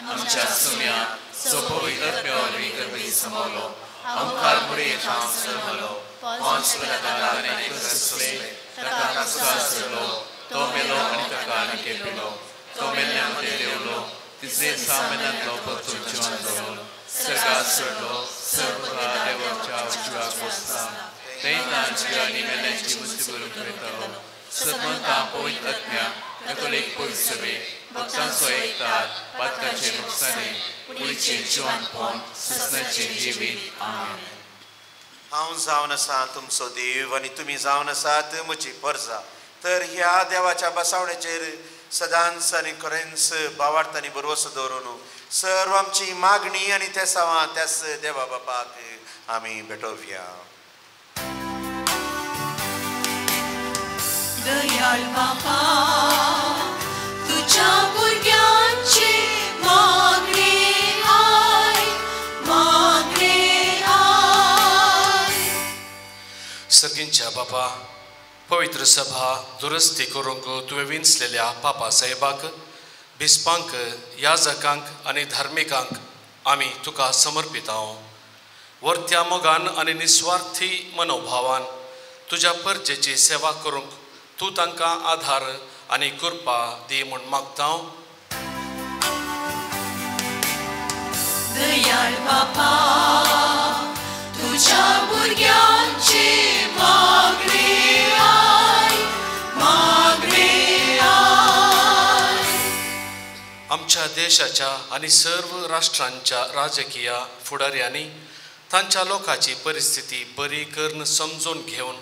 आमच्या सुम्या सोपवी अर्प्यावरी गर्वी समोलो आमकाल मुळे हांव सरमलो पांच प्रकाराने कसले ताका सुसलो तो मेलो आणि ताका केपिलो तो मेल्ल्यामध्ये देवलो तिसरे सामन्यांतलो परतून जिवंत जालो सर्गात चडलो सर्व देवाच्या उजव्याक बसता तेन्ना जिवानी मेल्यांची मुक्ती करून करतलो सतमंता पवित्र आत्म्या कॅथोलिक पवित्र सभे भक्तांचो एकतात पातकाचे नुकसानी पुलीचे जिवंतपण ससनाचे जिवीत. आमेन. हांव जावन आसा तुमचो देव आनी तुमी जावन आसात म्हजी परजा. तर ह्या देवाच्या बसावणेचेर सदांच आनी खरेंच भावार्थांनी भरवसो दवरून सर्व आमची मागणी आनी त्या सावा त्याच देवा बापाक आमी भेटोवया. दयाळ बापा तुझ्या भुरग्यांचे मागणे आय. सर्गींच्या बापा पवित्र सभा दुरुस्ती करूंक तुवें विंचलेल्या पापा साहेबाक बिस्पांक याजकांक आनी धार्मिकांक आमी तुका समर्पित आहों. वर्त्या मोगान आनी निस्वार्थी मनोभावान तुज्या परजेची सेवा करूंक तूं तांकां आधार आनी कृपा दी म्हूण मागता. दयाळ बापा तुझ्या भुरग्यांचे मागणे आय. आमच्या देशाच्या आनी सर्व राष्ट्रांच्या राजकीय फुडाऱ्यांनी तांच्या लोकांची परिस्थिती बरी करून समजून घेवन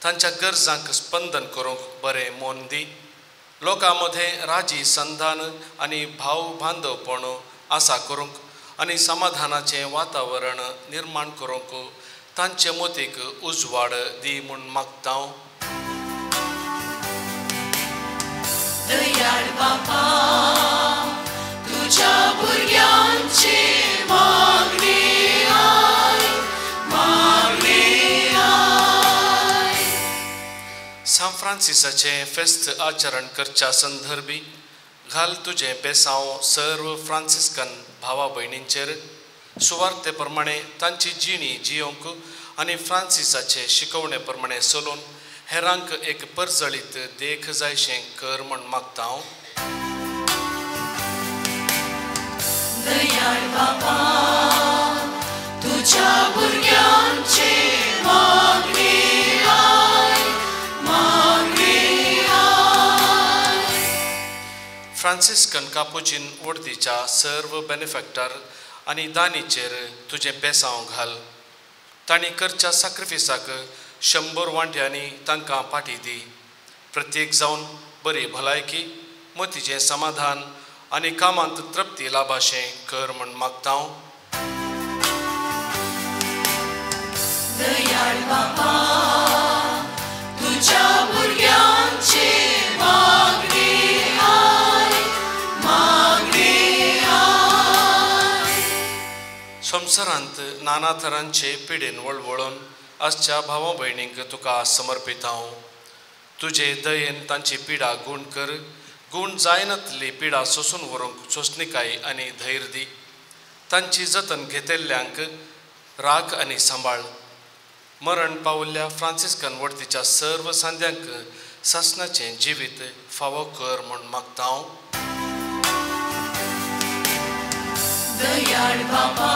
तांच्या गरजांक स्पंदन करूंक बरें मोन दी. लोकां मदें राजी संधान आनी भाव बांदवपण आसा करूंक आनी समाधानाचें वातावरण निर्माण करूंक तांचे मोतीक उजवाड दी म्हूण मागता. दयाळ बापा तुझ्या भुरग्यांचे मागणे आय. सान फ्रांसिसाचे फेस्त आचरण करच्या संदर्भी घाल तुझे बेसांव सर्व फ्रांसिस्कन भावा भयणींचेर सुवार्ते प्रमाणे तांची जिणी जियोंक आनी फ्रांसिसाचे शिकवणे प्रमाणे चलोवन हेरांक एक परजळीत देख जायशें कर म्हूण मागता. दयाळ बापा तुझ्या भुरग्यांचे मागणे आय. फ्रांसिस्कन कापुजीन वर्दीच्या सर्व बेनिफॅक्टर आनी दानीचेर तुजें बेसांव घाल. तांणी करच्या सॅक्रिफिसाक 100 वांट्यांनी तांकां पाटी दी. प्रत्येक जावन बरी भलायकी मोतीचें समाधान आनी कामांत तृप्ती लाभाशें कर म्हूण मागता. दयाळ बापा तुझ्या भुरग्यांचे मागणे आय. संवसारांत नाना तरांचे पिडेन वळवळून आजच्या भावा भयणींक तुका समर्पित हांव. तुजे दयेन तांची पिडा गूण कर. गूण जायनातली पिडा सोसून व्हरूंक सोंसणिकाय आनी धैर्य दी. तांची जतन घेतिल्ल्यांक राख आनी सांबाळ. मरण पावल्ल्या फ्रांसिस्कन वर्तीच्या सर्व सांद्यांक सासणाचें जिवीत फावो कर म्हूण मागता. दयाळ बापा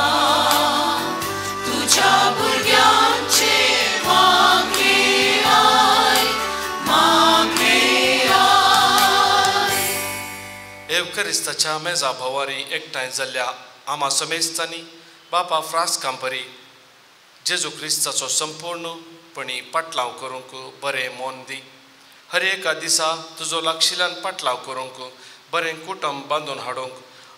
तुझ्या भुरग्यांचे मागणे आय. एवकरिस्ताच्या मेजा भोवारी एकठांय जाल्ल्या आमा समेस्तांनी बापा फ्रांस कांपरी जेजू क्रिस्ताचो संपूर्णपणी पाटलाव करूंक बरें मोन दी. हर एका दिसा तुजो लागशिल्ल्यान पाटलाव करूंक बरें कुटुंब बांदून हाडूंक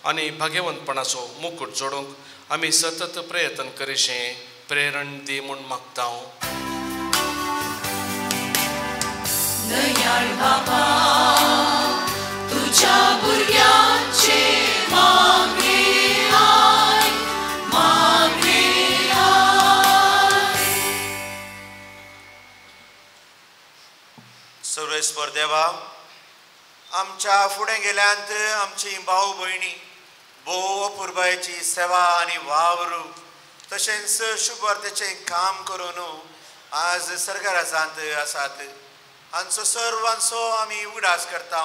आनी भाग्यवंतपणाचो मुकूट जोडूंक आमी सतत प्रयत्न करीशें प्रेरण दी म्हूण मागता हांव. दयाळ बाबा तुझ्या भुरग्यांचे मागे आय, मागे आय. सर्वेस्वर देवा, आमच्या फुडें गेल्यांत आमची भाऊ भयणी भोव पुरबायेची सेवा आनी वावर तशेंच शुभवर्तेचें काम करून आज सर्गराजांत आसात. हांचो सर्वांचो आमी उगडास करता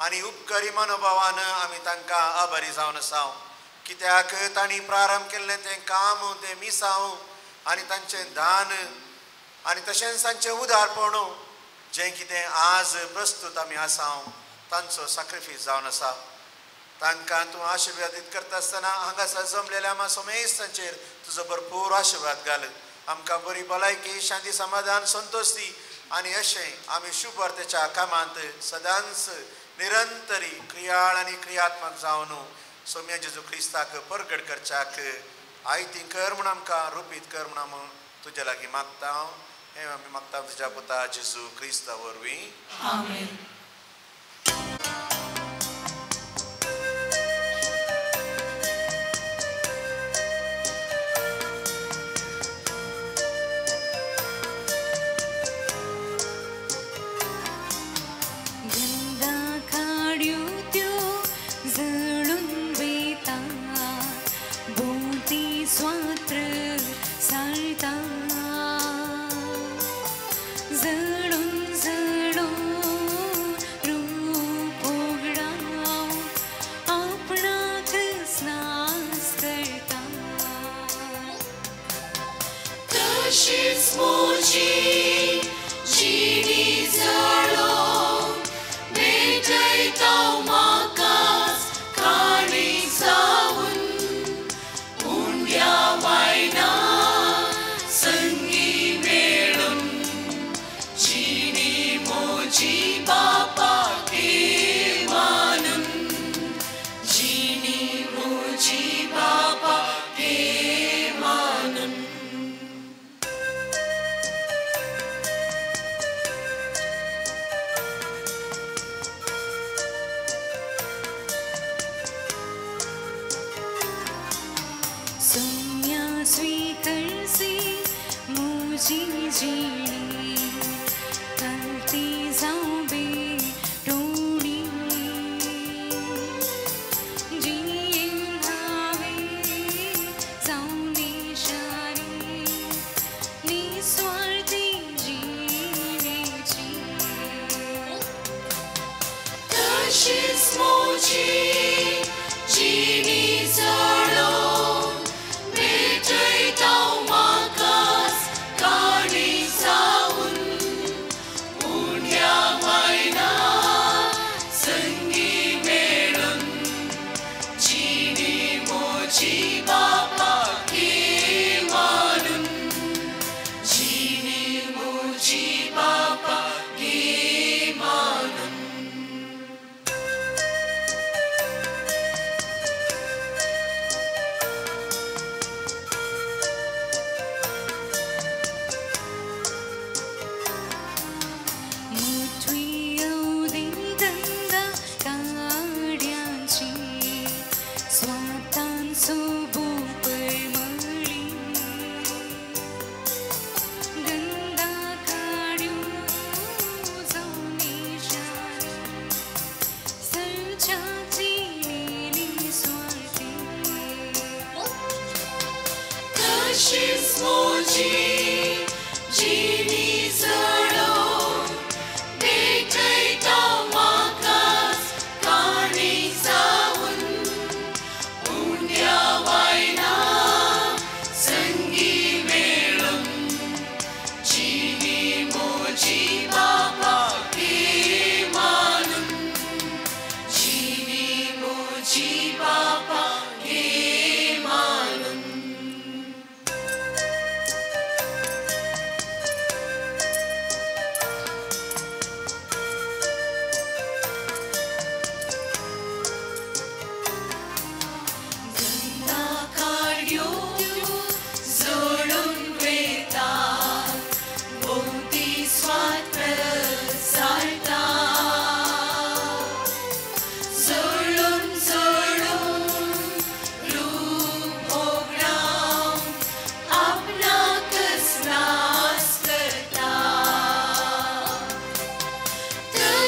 आनी उपकारी मनोभावान आमी तांकां आभारी जावन आसा, कित्याक तांणी प्रारंभ केल्लें तें काम तें मिसांव आनी तांचें दान आनी तशेंच तांचें उदारपण जें कितें आज प्रस्तूत आमी आसा तांचो सॅक्रिफायस जावन आसा. तांकां तूं आशिर्वादीत करता आसतना हांगासर जमलेल्या आम्हा समेस्तांचेर तुजो भरपूर आशिर्वाद घाल. आमकां बरी भलायकी, शांती, समाधान, संतोष दी आनी अशें आमी शुभ वर्तेच्या कामांत सदांच निरंतरी क्रियाळ आनी क्रियात्मक जावन सोम्या जेजू क्रिस्ताक परगट करच्याक आयती कर म्हूण आमकां रुपीत कर म्हूण तुजे लागीं मागता. हें आमी मागता तुज्या पुता जेजू क्रिस्ता वरवीं. आमेन.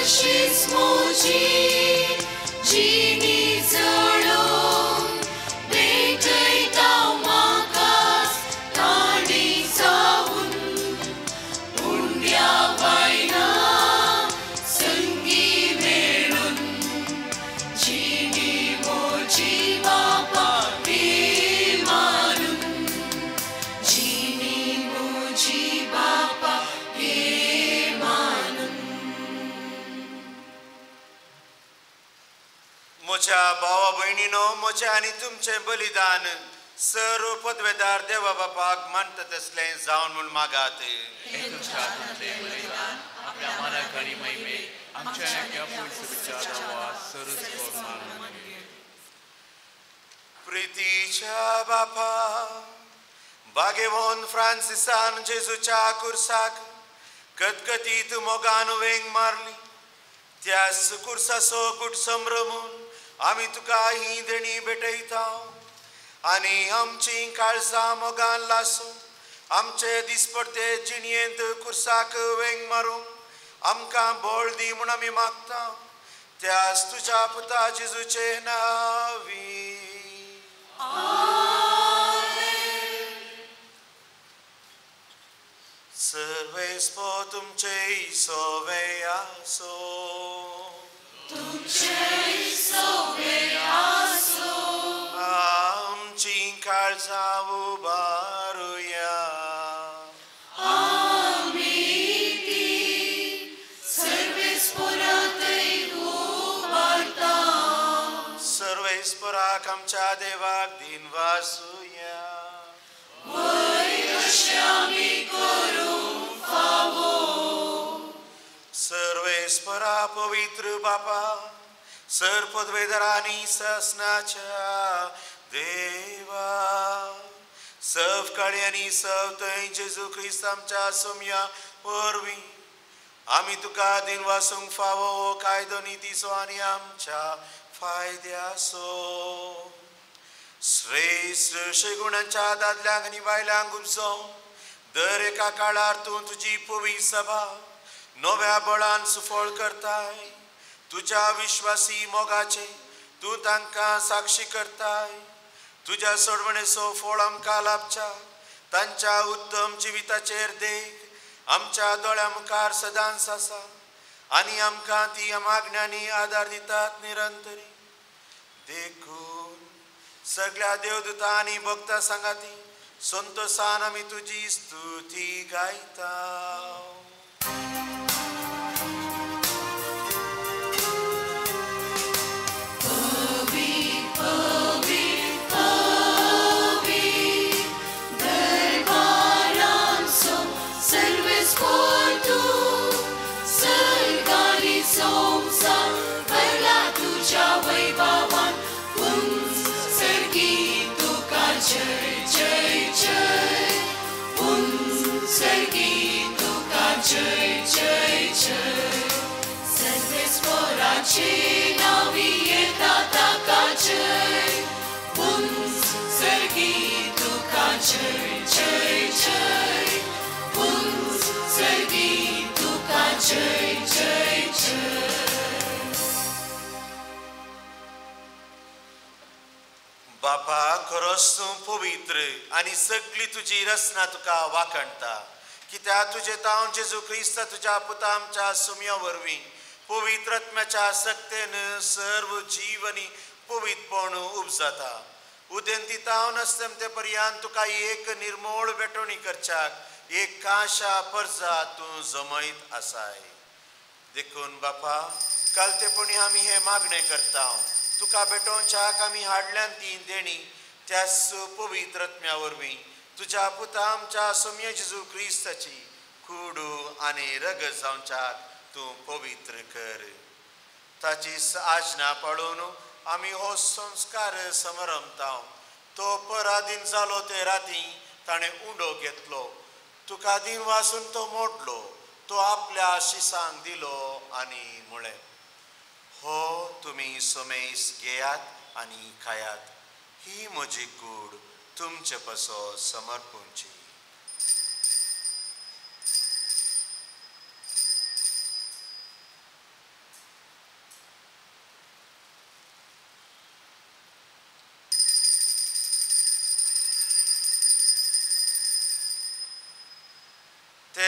तशीच मोजी जिनी जळोन भेटयता म्हाका ताणी जाऊन पुण्या वायना संगी मेळून जिनी मोजी बापा मारून जिनी मोजी बापा म्हज्या भावा भयणीनो म्हजें आनी तुमचें बलिदान सर्व पदवेदार देवा बापाक मानता तसलें जावन म्हूण मागात. हे तुमच्या आत्म्यातलें बलिदान आपल्या मनाक आनी महिमेक आमच्या नेक्या पुरुषाच्या आवाज सर्व मारून प्रितीच्या बापा बागेवोन फ्रांसिसान जेजूच्या कुर्साक कतकतीत मोगान वेंग मारली. त्या कुर्साचो कूट संभ्रमून आमी तुका ही देणी भेटयता आनी आमची काळजां मोगान लासून आमचे दिसपडते जिणयेंत कुर्साक वेंग मारूंक आमकां बळ दी म्हूण आमी मागता. त्याच तुज्या पुता जेजूचे नांवी. सर्वेस्पो तुमचे सोवे आसो. आमची काळजां उबारुया. सर्वेस्पराक आमच्या देवाक दिन वासुया. सर्वेस्परा पवित्र बापा सर पदवेदारांनी ससनाच्या देवा सव काळी आनी सव थंय जेजू क्रिस्त आमच्या सोम्या वरवीं आमी तुका दिन वासूंक फावो हो कायदो नितीचो आनी आमच्या फायद्याचो. श्रेष्ठ शेगुणांच्या दादल्यांक आनी बायलांक उपजोवन दर एका काळार तूं तुजी पवित्र सभा नव्या बळान सुफळ करताय. तुज्या विश्वासी मोगाचे तूं तांकां साक्षी करताय. तुज्या सोडवणेचो फळ आमकां लाभच्या तांच्या उत्तम जिविताचेर देख आमच्या दोळ्या मुखार सदांच आसा आनी आमकां ती मागण्यांनी आदार दितात निरंतरी. देखून सगळ्या देवदूतां आनी भक्तां सांगाती संतोषान आमी तुजी स्तुती गायता. जय जय जय सर्वेस्पराचे नावी येता ताका जय उंच सर्गी तुका जय जय जय उंच सर्गी तुका जय जय जय. बापा खरोच तूं पवित्र आनी सगळी तुजी रचना तुका वाखणटा. कित्याक तुजे तावन जेजू क्रिस्त तुज्या पुता आमच्या सुम्या वरवीं पवित्र आत्म्याच्या सक्तेन सर्व जीवनी पवित्रपण उपजता. उदेंती तावन असते पर्यंत तुका एक निर्मोळ भेटवणी करच्याक एक काशा परजा तूं जमयत आसाय. देखून बापा कालतेपणी आमी हे मागणे करता. तुका भेटोवच्याक आमी हाडल्यान ती देणी त्याच पवित्र आत्म्या वरवीं तुज्या पुता आमच्या सोम्य जेजू क्रिस्ताची कुडू आनी रगत जावच्याक तूं पवित्र कर. ताची आज्ञा पाळून आमी हो संस्कार समरमता. तो पराधीन जालो ते राती ताणें उंडो घेतलो. तुका दिन वासून तो मोडलो. तो आपल्या शिसांक दिलो आनी म्हळें हो तुमी सोमेस घेयात आनी खायात. ही म्हजी कूड तुमचे पसो समर्पूंची.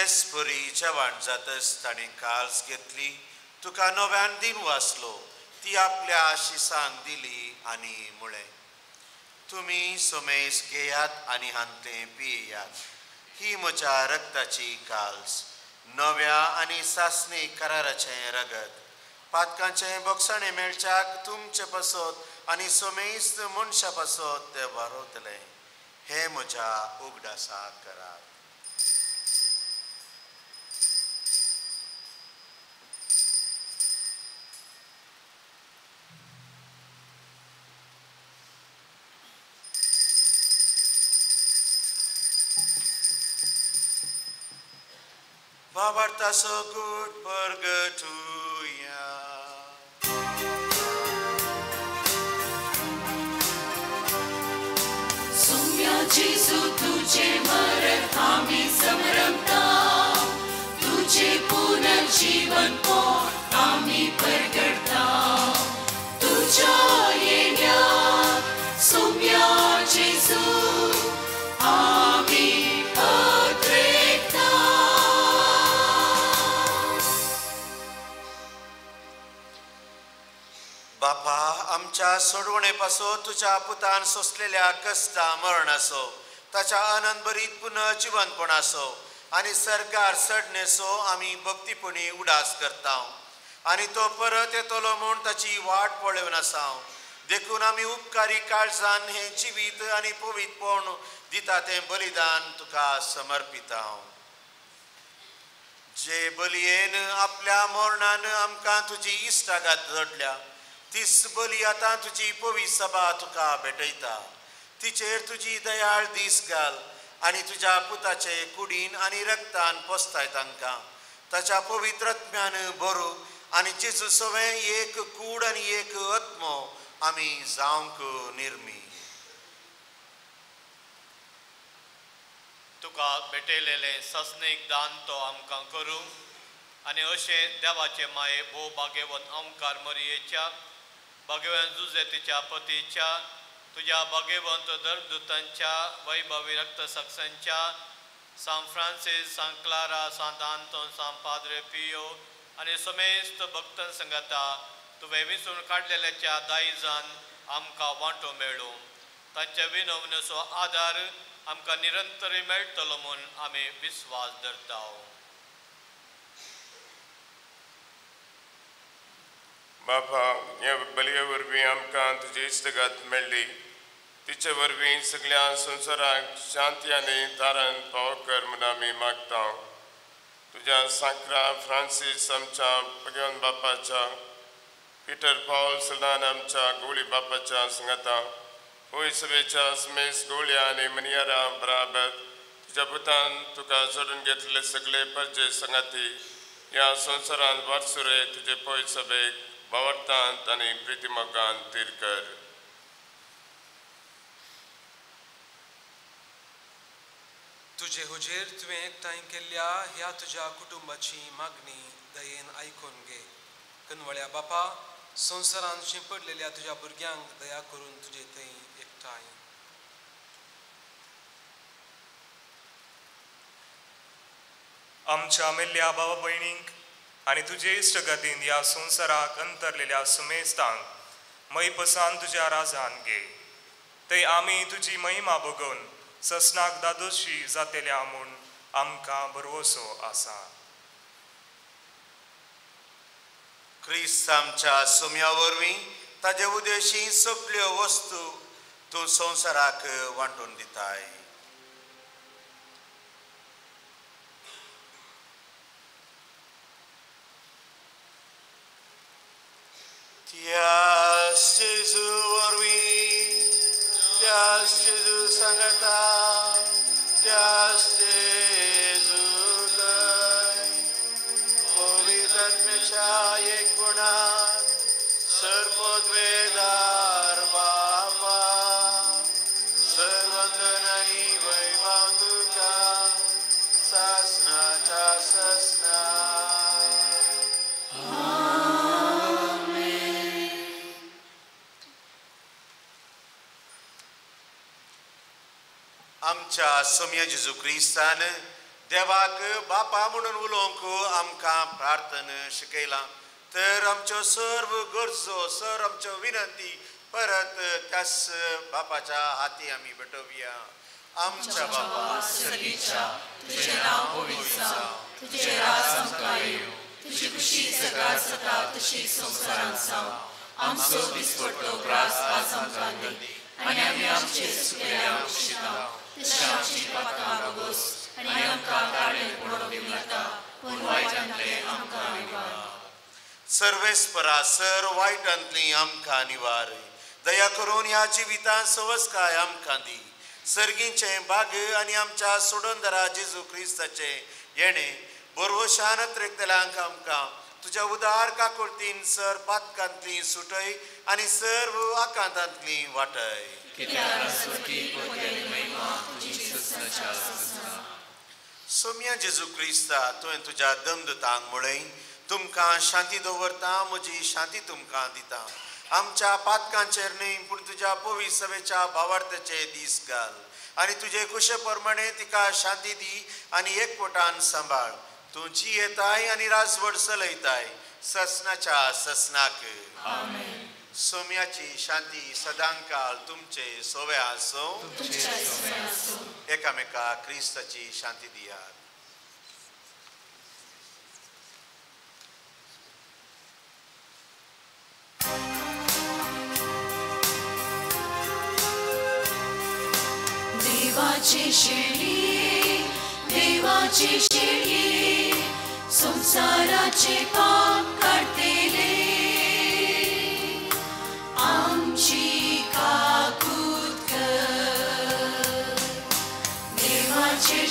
मेसपुरी जवान जातस ताणें काल्स घेतली तुका नव्यान दिन वाचलो ती आपल्या आशिसांक दिली आनी मुळे तुमी सोमेस घेयात आनी हांतले पियेयात ही म्हज्या रक्ताची काल्स नव्या आनी सासणी कराराचें रगत पातकांचें बोगसाणें मेळच्याक तुमचे पासत आनी सोमेस्त मनशा पासत ते वारोतले हे म्हज्या उगडासा करात Babarta so good purgatoria. Sumya Jesu तुझे मरण आम्ही समरमता तुझे पुनर्जीवन को आम्ही प्रगटता तुझ्या येण्यात सौम्या जेजू आम्ही अद्रेकता बापा आमच्या सोडवणे पासो तुझ्या पुतान सोसलेल्या कष्टा मरणासो ताच्या आनंद भरीत पुनः जीवनपणासो आनी सरकार सडणेसो आमी भक्तीपणी उडास करता आनी तो परत येतलो म्हूण ताची वाट पळोवन आसा देखून आमी उपकारी काळजान हे जिवीत आनी पवित्रपण दिता तें बलिदान तुका समर्पिता जे बलयेन आपल्या मरणान आमकां तुजी इश्टागात जोडल्या तीच बली आतां तुजी पवित्र सभा तुका भेटयता तिचेर तुजी दयाळ दीस घाल आनी तुज्या पुताचे कुडीन आनी रक्तान पोसताय तांकां ताच्या पवित्र आत्म्यान भरू आनी जेजू सवें एक कूड आनी एक आत्मो आमी जावंक निर्मी तुका भेटयलेले सस्नेक दान तो आमकां करूं आनी अशें देवाचे माये भोव भाग्यवंत ओंकार मरियेच्या भाग्यवान जुजेतीच्या पतीच्या तुझ्या भाग्यवंत धर्मदूतांच्या वैभवी रक्त सक्सांच्या सांत फ्रांसीस सांत क्लारा सांत आंतोन सांत पाद्रे पियो आनी समेस्त भक्तां संगता तुवें विसरून काडलेल्याच्या दायजान आमकां वांटो मेळूं तांच्या विनवणेचो आदार आमकां निरंतरी मेळटलो म्हूण आमी विस्वास धरता बापा ह्या बलये वरवीं आमकां तुजी इश्टगात मेळ्ळी तिचे वरवीं सगळ्या संवसाराक शांती आनी तारण पाव कर म्हूण आमी मागता तुज्या सांकरा फ्रांसीस आमच्या भगवान बापाच्या पिटर पावल सदान आमच्या गवळी बापाच्या संगता होय सभेच्या समेस गवळ्या आनी मनियारा बराबर तुज्या पुतान तुका जोडून घेतलेले सगळे परजे संगाती ह्या संवसारांत वारसुरे तुजे पय सभेक भावार्थांत आनी प्रितीमोगान तीर कर तुझे हुजेर तुवें एकठांय केल्ल्या ह्या तुज्या कुटुंबाची मागणी दयेन आयकून घे कनवळ्या बापा संवसारांत शिंपडलेल्या तुज्या भुरग्यांक दया करून तुजे थंय एकठांय आमच्या मेल्ल्या भावा भयणींक आनी तुजे इश्टगतीन ह्या संवसाराक अंतरलेल्या सुमेस्तांक मैपसान तुज्या राजान घे थंय आमी तुजी महिमा बघून ससनाक दादोशी जातेल्या म्हूण आमकां भरवोसो आसा क्रिस्त आमच्या सुम्या वरवीं ताजे उदेशी सगळ्यो वस्तू तूं संवसाराक वांटून दिताय Tias Jesu orwi, Tias Jesu sangata, Tias Jesu kai, Povitat mecha ek gunan, Sarpod vedar bapa, Sarvandanani vaibhavuka, Sasna cha sasna. आमच्या सोम्या जेजू क्रिस्तान देवाक बापा म्हणून उलोवंक आमकां प्रार्थन शिकयला तर आमच्यो सर्व गरजो सर आमच्यो विनंती परत त्याच बापाच्या हाती आमी भेटोवया. आमच्या बापा सगळीच्या तुझे नाव पवित्र जावं, तुझे राज आमकां येवं, तुझी खुशी सदांच जाता तशी संवसारांत जावं. आमचो दिसपट्टो ग्रास आज आमकां दी आनी आमी आमचे चुकलेल्यांक बक्षिता तशी आमची पातकां बगोस आनी आमकां गाडयेन पडोवंक नाका पूण वायटांतले आमकां निवार. सर्वेस्परा सर वायटांतली आमकां निवार. दया करून ह्या जिवितांत सवस्काय आमकां दी. सर्गीचे बाग आनी आमच्या सोडोनदरा जेजू क्रिस्ताचे येणे बरवशान त्रेकतल्यांक आमकां तुज्या उदार काकुळतीन सर पातकांतली सुटय आनी सर्व आकांतांतली वाटय. सोम्या जेजू क्रिस्ता तुवें तुज्या दमदतांक म्हळय तुमकां शांती दवरता म्हजी शांती तुमकां दिता. आमच्या पातकांचेर न्हय पूण तुज्या पवित्र सभेच्या भावार्थाचे दीस घाल आनी तुजे कुशे प्रमाणे तिका शांती दी आनी एकवटान सांबाळ. तूं जी येताय आनी राजवट चलयताय ससनाच्या ससनाक. सोम्याची शांती सदांकाळ तुमचे सोवे आसो. एकामेका क्रिस्ताची शांती दियात. देवाची शेळी संसाराचे पाप काढतेले आमची काकूत कर. देवाची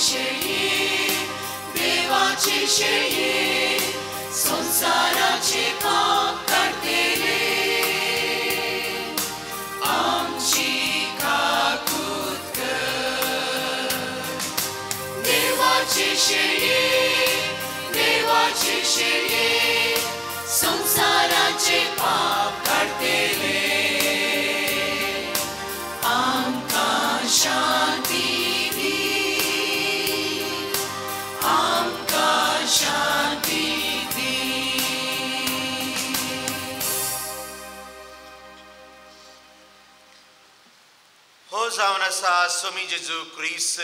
शेळी संसाराचे पाप काढतेले आमची काकूत कर. देवाची शेळी संसाराचे पाप काढतेले आमकां शांती दी, आमकां शांती दी. हो जावन आसा सोमी जेजू क्रिस्त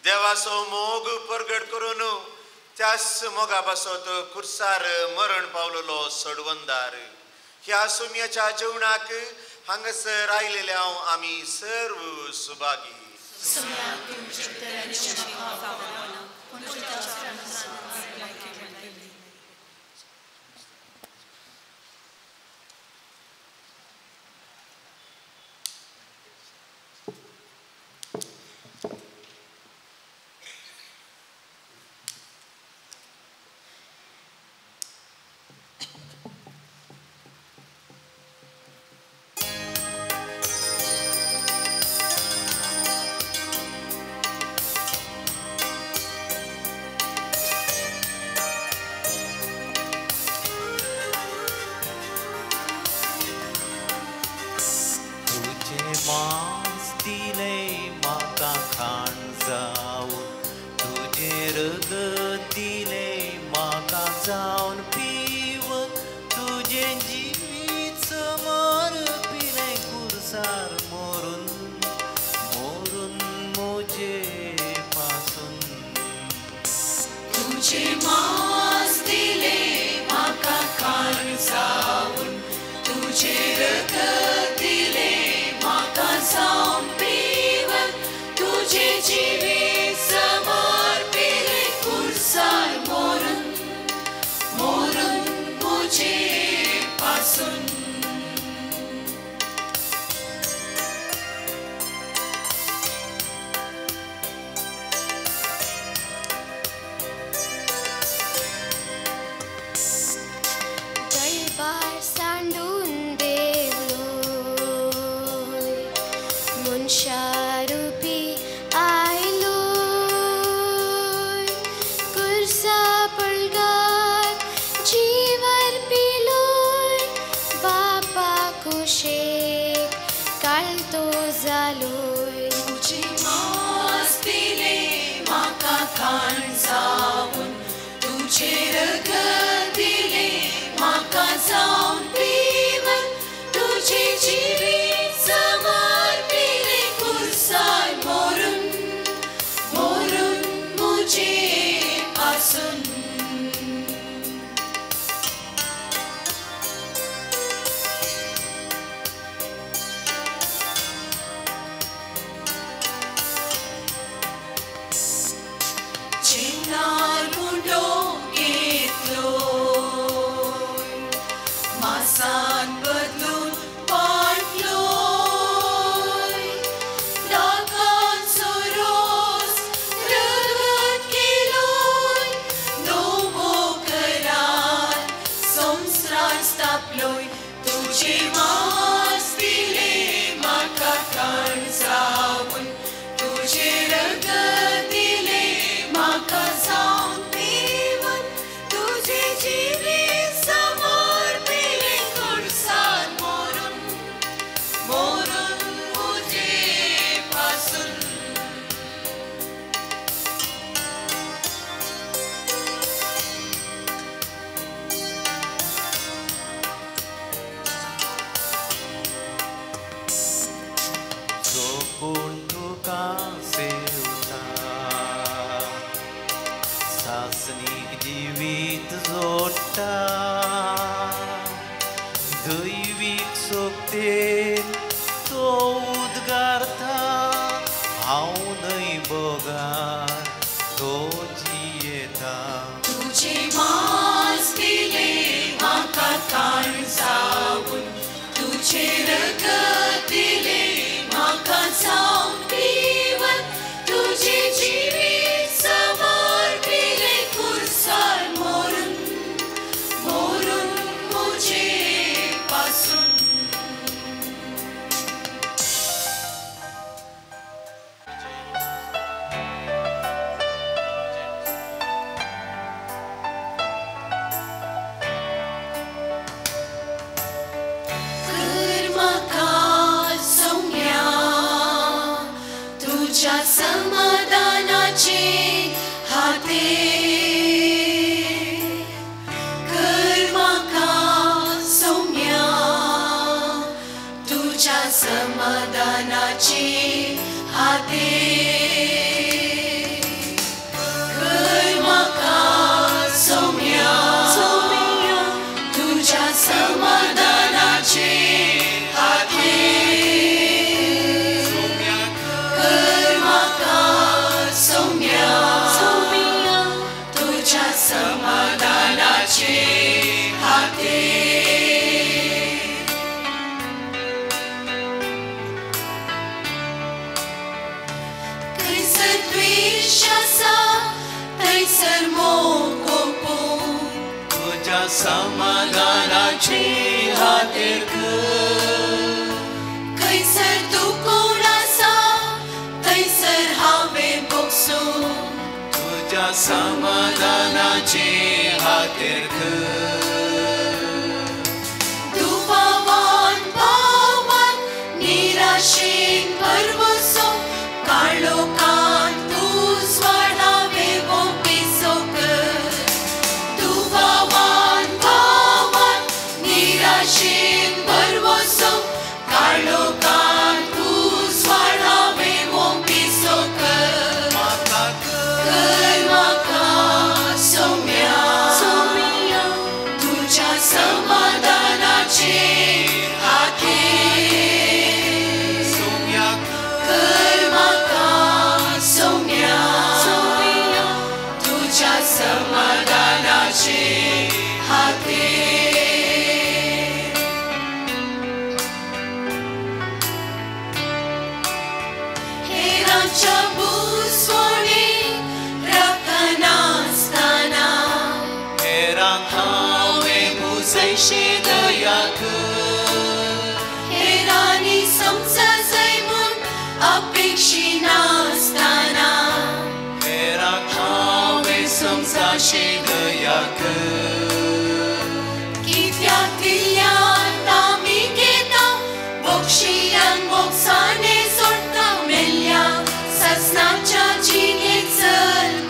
देवाचो मोग परगट करून त्याच मोगा बसत खुर्सार मरण पावलेलो सडवंदार. ह्या सोम्याच्या जेवणाक हांगासर आयलेल्या आमी सर्व सुभागी. मांस दिले म्हाका खाण जावन तुजें रगत दिले म्हाका जावन पिवन तुजें जिवीत समर्पिलें खुर्सार मरून म्हजे पासून. तुजें मांस दिले म्हाका खाण जावन तुजें रगत दिले म्हाका जावन पिवन तुजें जिवीत समर्पिले खुर्सार मरून म्हजे पासून. दरबार सांडून देवलोय मनशारुपी आयलोय कुर्सा पळगार जीवर पिलोय बापा कुशेक काळतो जालोय. तुजें मांस दिले म्हाका काण जाऊन तुझे रग दिले म्हाका जाऊन पिवन तुझे जिवीत समर्पिले कुर्सार मोरून मोरून मुझे पासून चिन्नार मुंडो घेतलो मासान बदलून पाटलो डागांचो रोस रगत केलोय नवो करार संवसार स्थापलोय तुझे मास दिले म्हाका काण जाऊन तुझे रगत दिले म्हाका जाऊन पिवन तुझे जिवीत समर्पिले कुर्सार मोरून मोरून मुझे पासून जोपून तुका सेवता सासनीक जिवीत जोडटा दैवीक सोबतेन तो उद्गारता हांव न्हय बोगार तो जियेता तुझे मास दिले म्हाका काण जाऊन तुझे रगत दिले म्हाका जाऊन पिवन तुझे जिवीत समर्पिले कुर्सार मोरून मोरून मुझे पासून कर म्हाका सौम्या तुझ्या समाधानाचे हाते कर म्हाका सौम्या तुझ्या समाधानाचे हाते कर म्हाका सौम्या सौम्या तुझ्या समाधानाचे हाते कर म्हाका सौम्या सौम्या तुझ्या समाधानाचे हाते कैसर द्वेष आसा थंयसर मोग कोपो तुझ्या समाधानाची हातेर कर कैसर दुखून आसा थंयसर हांवें भोगसो तुझ्या समाधानाची हातेर कर दुबावान भावान निराशेन परवसो काळोखान तूं स्वाडावे मोपिसो कर दुबावान भावान निराशेन परवसो काळोखान तूं स्वाडावे मोपिसो कर कर म्हाका सौम्या सौम्या तुझ्या समाधानाचे हाते कर म्हाका सौम्या सौम्या तुझ्या समाधानाचे हाते हेरांच्या भुसवणे रखनासतना हेरांक हांवें बुजयशी दया कर हेरांनी समजा जाय म्हूण अपेक्षी नासतना हेरांक हांवें समजाशी दया कर कित्याक दिल्यान आमी घेता मोक्षियान मोक्षाने सोडटा मेल्ल्या सजनाच्या जिणेत चल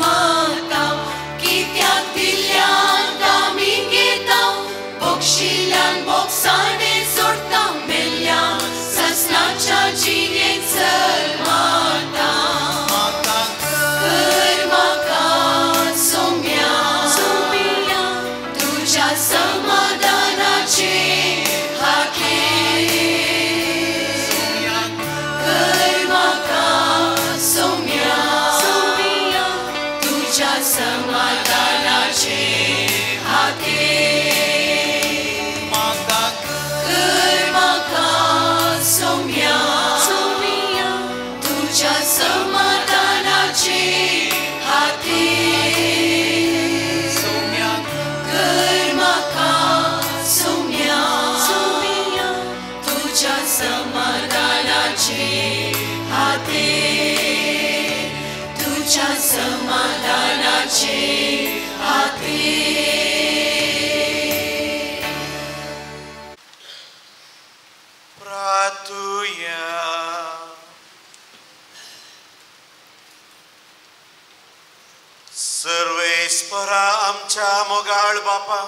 आमच्या मोगाळ बापा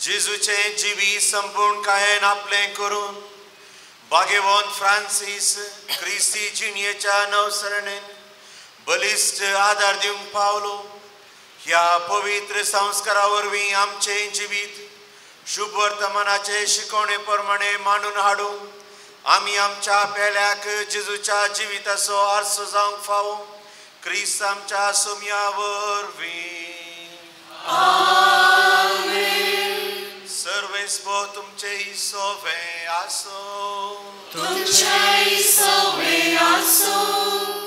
जेजूचे जिवी संपूर्ण कायेन आपले करून भाग्यवंत फ्रांसीस क्रिस्ती जिणयेच्या नवसरणेन बलिश्ट आदार दिवंक पावलो. ह्या पवित्र संस्कारा वरवीं आमचे जिवीत शुभ वर्तमानाचे शिकवणे प्रमाणे मांडून हाडूंक आमी आमच्या पेल्याक जेजूच्या जिविताचो आरसो जावंक फावो. क्रिस्त आमच्या सोम्या वरवीं. आमेन. सर्वेस्पो तुमचे सोवे आसो. तुमचे सोवे आसो.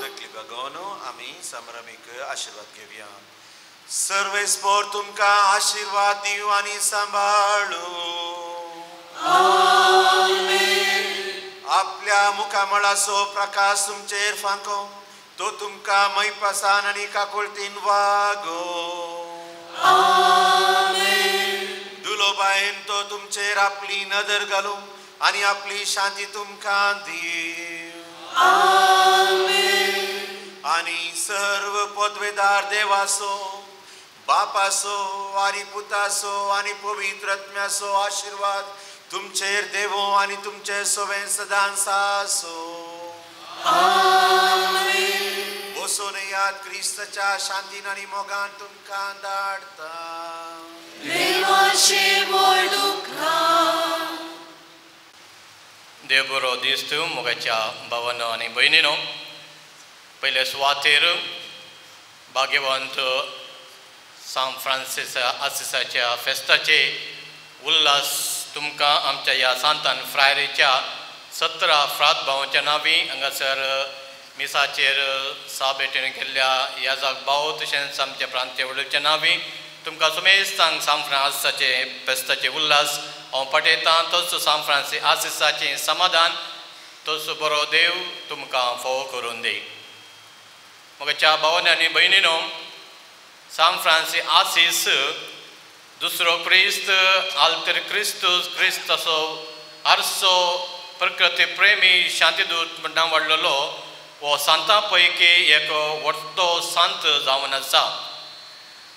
तकली बगोनो आमी समरमीक आशीर्वाद घेवया. सर्वेस्पोर तुमका आशीर्वाद दिव आनी सांबाळू. आमेन. आपल्या मुखामळाचो प्रकाश तुमचेर फांको तो तुमका मैपासान आनी काकुळतीन वागो. आमेन. दुलोबायेन तो तुमचेर आपली नदर घालू आनी आपली शांती तुमका दिव. आमेन. आनी सर्व पदवेदार देवासो बापासो आनी पुतासो आनी पवित्र आत्म्याचो आशीर्वाद तुमचेर देवो आनी तुमचे सोबेन सदांच आसो. आमेन. बसून याद क्रिस्ताच्या शांतीन आनी मोगान तुमकां धाडटा. देवाचे मोडुका. देव बरो दीस तूं मोगाच्या भावानो आनी भयणीनो. पयले सुवातेर भाग्यवंत सान फ्रांसीस आसिसाच्या फेस्ताचे उल्हास तुमकां आमच्या ह्या सांतान फ्रायरीच्या 17 फ्रात भावांच्या नांवी हांगासर मिसाचेर साबेटीन केल्ल्या ह्या जाग भाव तशेंच आमच्या प्रांतीय वडीलच्या नांवी तुमकां सुमेस्तांक सान फ्रांसाचे फेस्ताचे उल्हास हांव पठयतां. तोच सान फ्रांसीस आसिसाचें समाधान तोच बरो देव तुमकां फोव करून दी. मोगाच्या भावांनी आनी भयणीनो, सान फ्रांसीस आसीस दुसरो क्रिस्त आल्तर क्रिस्तूस क्रिस्ताचो आरसो प्रकृती प्रेमी शांतीदूत म्हणून वाडलेलो हो सांतां पैकी एक व्हडलो सांत जावन आसा.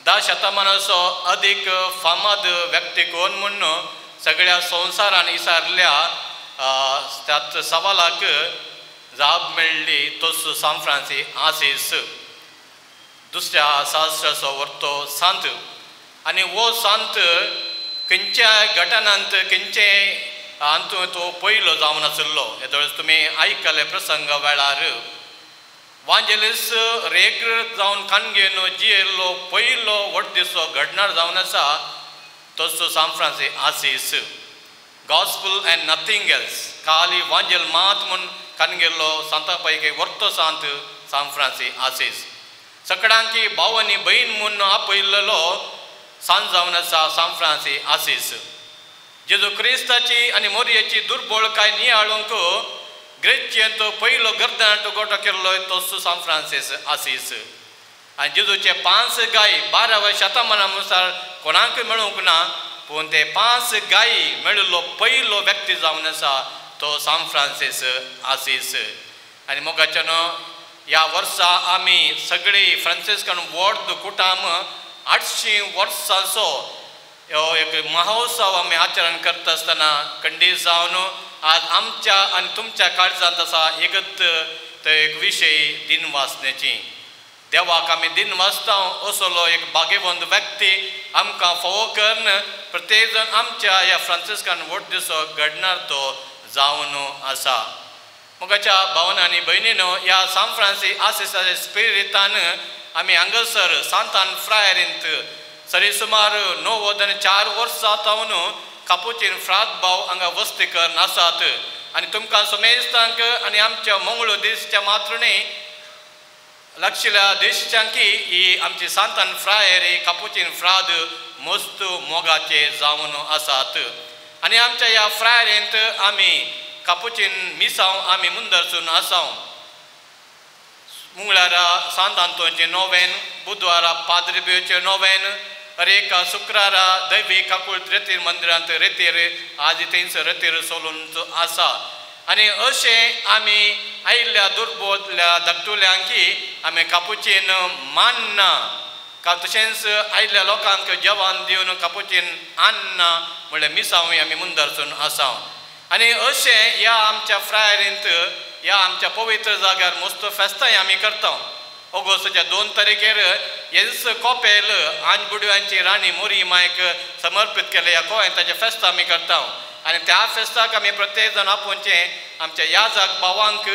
10 शतमानाचो अदीक फामाद व्यक्ती कोण म्हणून सगळ्या संवसारान इसारल्या त्यात सवालाक जाप मेळ्ळी तोच सान फ्रांसीस आसीस. दुसऱ्या सहस्राचो व्हडलो सांत आनी वो सांत खंयच्या घटनांत खंयचे हातूंत तो पयलो जावन आसलो. हेदोळेस तुमी आयकले प्रसंग वेळार वांजेलिस रेग्र जावन खानगेन जियेल्लो पयलो व्हडदिसो घडणार जावन आसा तोच सान फ्रांसीस आसीस. गॉस्पल एंड नथींग एल्स खाली वांजेल मात म्हूण खानगेल्लो सांतां पैकी व्हडलो सांत सान फ्रांसीस आसीस. सगळ्यांकी भाव आनी भयण म्हूण आपयल्लो सांत जावन आसा सान फ्रांसीस आसीस. जेजू क्रिस्ताची आनी मोरयेची दुर्बळकाय नियाळूंक ग्रेचेन तो पयलो गर्दान गोटो केल्लो तोच सान फ्रांसीस आसीस. आनी जेजूचे 5 गायी 12व्या शतमानानुसार कोणाक मेळूंक ना, पूण ते 5 गायी मेळिल्लो पयलो व्यक्ती जावन आसा तो सान फ्रांसीस आसीस. आनी मोगाच्यानो ह्या वर्सा आमी सगळी फ्रांसिस्कन व्हड कुटाम 800 वर्सांचो एक महोत्सव आमी आचरण करता आसतना खंडीत जावन आज आमच्या आनी तुमच्या काळजांत आसा एकच तो एक विशय दिन वाचण्याची. देवाक आमी दिन वाचता असलो एक भाग्यवंत व्यक्ती आमकां फोव करन प्रत्येक जण आमच्या ह्या फ्रांसिस्कान व्हड दिसो घडणार तो जावन आसा. मोगाच्या भावांनी आनी भयणीनो, ह्या सान फ्रांसीस आसिसाच्या स्पिरितान आमी हांगासर सांतान फ्रायरींत सरीसुमार 94 वर्सां जावन कापुचीन फ्रात भाव हांगा वस्ती करन आसात. आनी तुमकां सुमेस्तांक आनी आमच्या मंगळू दिसच्या मात्रुणी लक्षल्या दिसच्यांकी ही आमची सांतान फ्रायरी कापुचीन फ्राद मस्त मोगाचे जावन आसात. आनी आमच्या ह्या फ्रायरींत आमी कापुचीन मिसांव आमी मुंदरसून आसाव. मंगळारा सांत आंतोचे नोवेन, बुधवारा पाद्री बियोचे नोवेन, रेका शुक्रारा दैवी काकुळत रेतीर मंदिरांत रेतीर आज थंयसर रेतीर सोलून आसा. आनी अशें आमी आयिल्ल्या दुर्बोधल्या धाकटुल्यांकी आमी कापुचीन मानना तशेंच आयिल्ल्या लोकांक जेवण दिवन कापुचीन अन्न म्हणल्यार मिसांवूय आमी मुंदरसून आसाव आनी अशें ह्या आमच्या फ्रायरींत ह्या आमच्या पवित्र जाग्यार मस्त फेस्तांय आमी करता ऑगस्टच्या 2 तारखेर येन्स कोपेल आंजबुडव्यांची राणी मोरी मायक समर्पीत केले ह्या कोयताचें फेस्त आमी करता आनी त्या फेस्ताक आमी प्रत्येक जाण आपोवचें आमच्या याजाक भावांक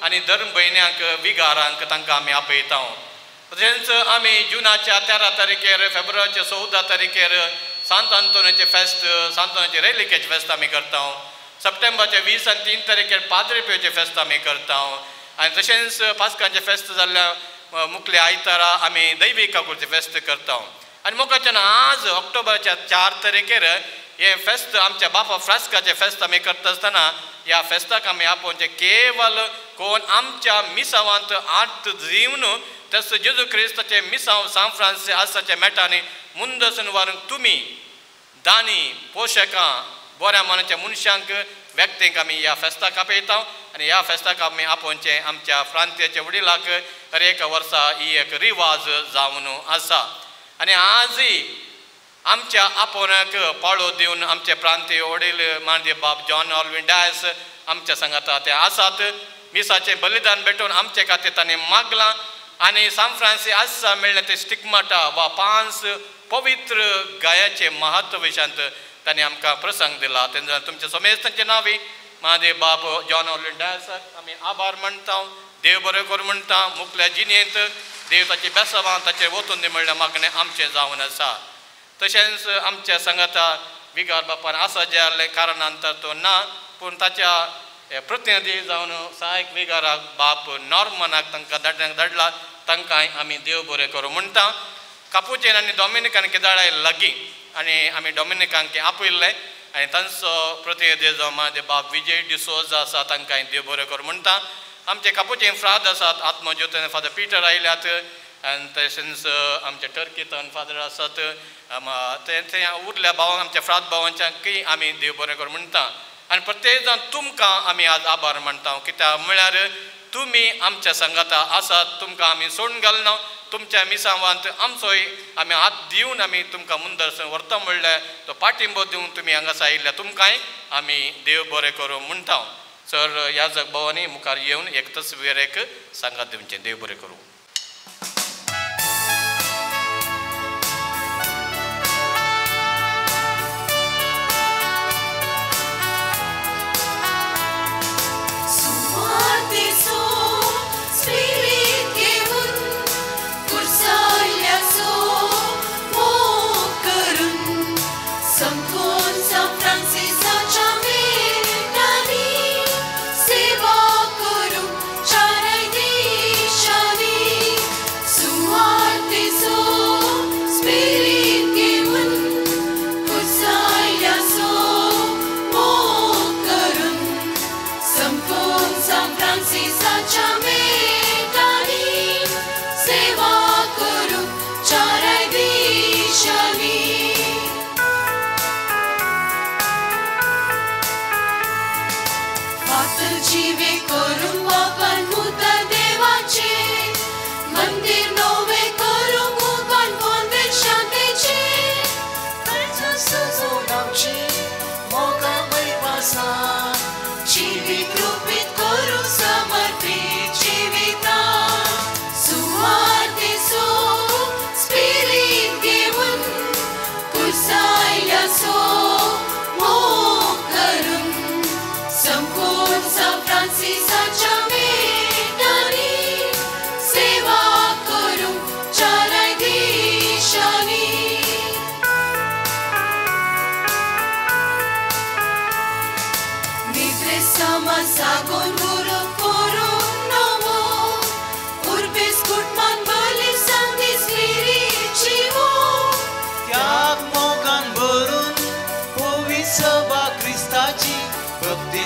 आनी धर्म भयण्यांक विगारांक तांकां आमी आपयता तशेंच आमी जुनाच्या 13 तारखेर फेब्रुवारीच्या 14 तारखेर सांत आंतोनीचें फेस्त सांत आंतोनीचे रेलिकेचें फेस्त आमी करता सप्टेंबरच्या 20 आनी 3 तारखेर पाद्रे पेवचें फेस्त आमी करता आनी तशेंच पास्कांचें फेस्त जाल्ल्या मुखल्या आयतारा आमी दैवीक काकुरचें फेस्त करता आनी मोगाच्यान आज ऑक्टोबरच्या 4 तारखेर हे फेस्त आमच्या बापा फ्रास्काचें फेस्त आमी करता आसतना ह्या फेस्ताक आमी आपोवचें केवल कोण आमच्या मिसावांत आर्त जीवन तस जेजू क्रिस्ताचे मिसांव सान फ्रांसीस आसाच्या मेटांनी मुंदसून व्हरूंक तुमी दानी पोशकां बऱ्या मनाच्या मनशांक व्यक्तींक आमी ह्या फेस्ताक आपयता आनी ह्या फेस्ताक आमी आपोवचें आमच्या प्रांतीयाच्या वडिलांक हर एक वर्सा ही एक रिवाज जावन आसा आनी आजय आमच्या आपोवण्याक पाळो दिवन आमचे प्रांतीय वडील माननीय बाब जॉन ऑल्विन डायस आमच्या संगाता ते आसात मिसाचें बलिदान भेटून आमचे खातीर ताणें मागलां आनी सान फ्रांसीस आसा मेळ्ळें ते स्टिग्माटा वा 5 पवित्र गायाचे महत्व विशांत ताणें आमकां प्रसंग दिला तेन्ना तुमच्या समेस्तांचे नांवी माननीय बाब जॉन ऑल्विन डायसाक आमी आभार म्हणटा देव बरें करूं म्हणटा मुखल्या जिणेंत देव ताची बेसांवां ताचेर वचून दी म्हणल्यार मागणें आमचें जावन आसा तशेंच आमच्या संगाता विगार बापान आसा जे जाल्ले कारणांतर तो ना पूण ताच्या प्रतिनिधी जावन सहायक विगाराक बाप नॉर्मनाक तांकां धाडला तांकांय आमी देव बरें करूं म्हणटा कापुचीन आनी डॉमिनिकान केदाळाय लागीं आनी आमी डॉमिनिकांक आपयल्ले आनी तांचो प्रतिनिधी जावन माननीय बाब विजय डिसोजा आसा तांकांय देव बरें करूं म्हणटा आमचे कापुचीन फ्राद आसात आत्मज्योतीन फादर पिटर आयल्यात आनी तशेंच आमचे टर्कीतन फादर आसात ते उरल्या भावांक आमच्या फ्राद भावांच्याकय आमी देव बरें करूं म्हणटा आनी प्रत्येक जाण तुमकां आमी आज आभार म्हणटा कित्याक म्हळ्यार तुमी आमच्या संगाता आसात तुमकां आमी सोडून घालना तुमच्या मिसांवांत आमचोय आमी हात दिवन आमी तुमकां मुंदरसून व्हरता म्हणल्यार तो पाठिंबो दिवन तुमी हांगासर आयिल्ल्या तुमकांय आमी देव बरें करूं म्हणटा सर ह्या जगभवानी मुखार येवन एक तस्वीरेक सांगात दिवचें देव बरें करूं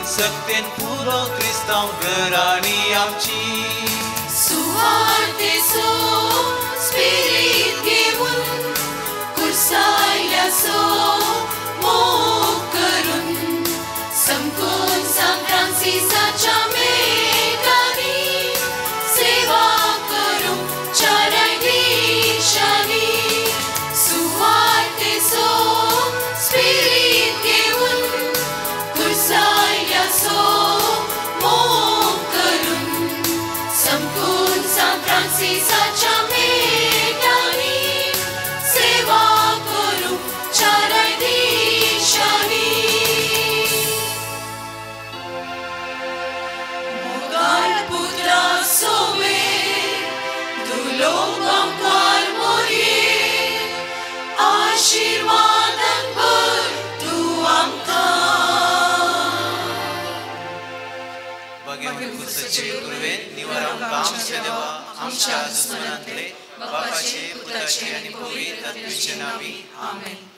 सक्तेन पुरो क्रिस्तांव घराणी आमची सुवाते सो स्पिरीट घेवन कुर्सायल्या सो मोग करून समकोन सान फ्रांसिसाच्या मेघांनी सेवा करूं चाराय देशांनी लोक आमकां मोरये आशीर्वादान भर तूं आमकां भगवान पुरुषाचे कुरवेन निवार आमकां आमचे देवा आमच्या दुश्मनांतले बापाचे पुताचे आनी पवित्र आत्म्याचे नावी आमेन.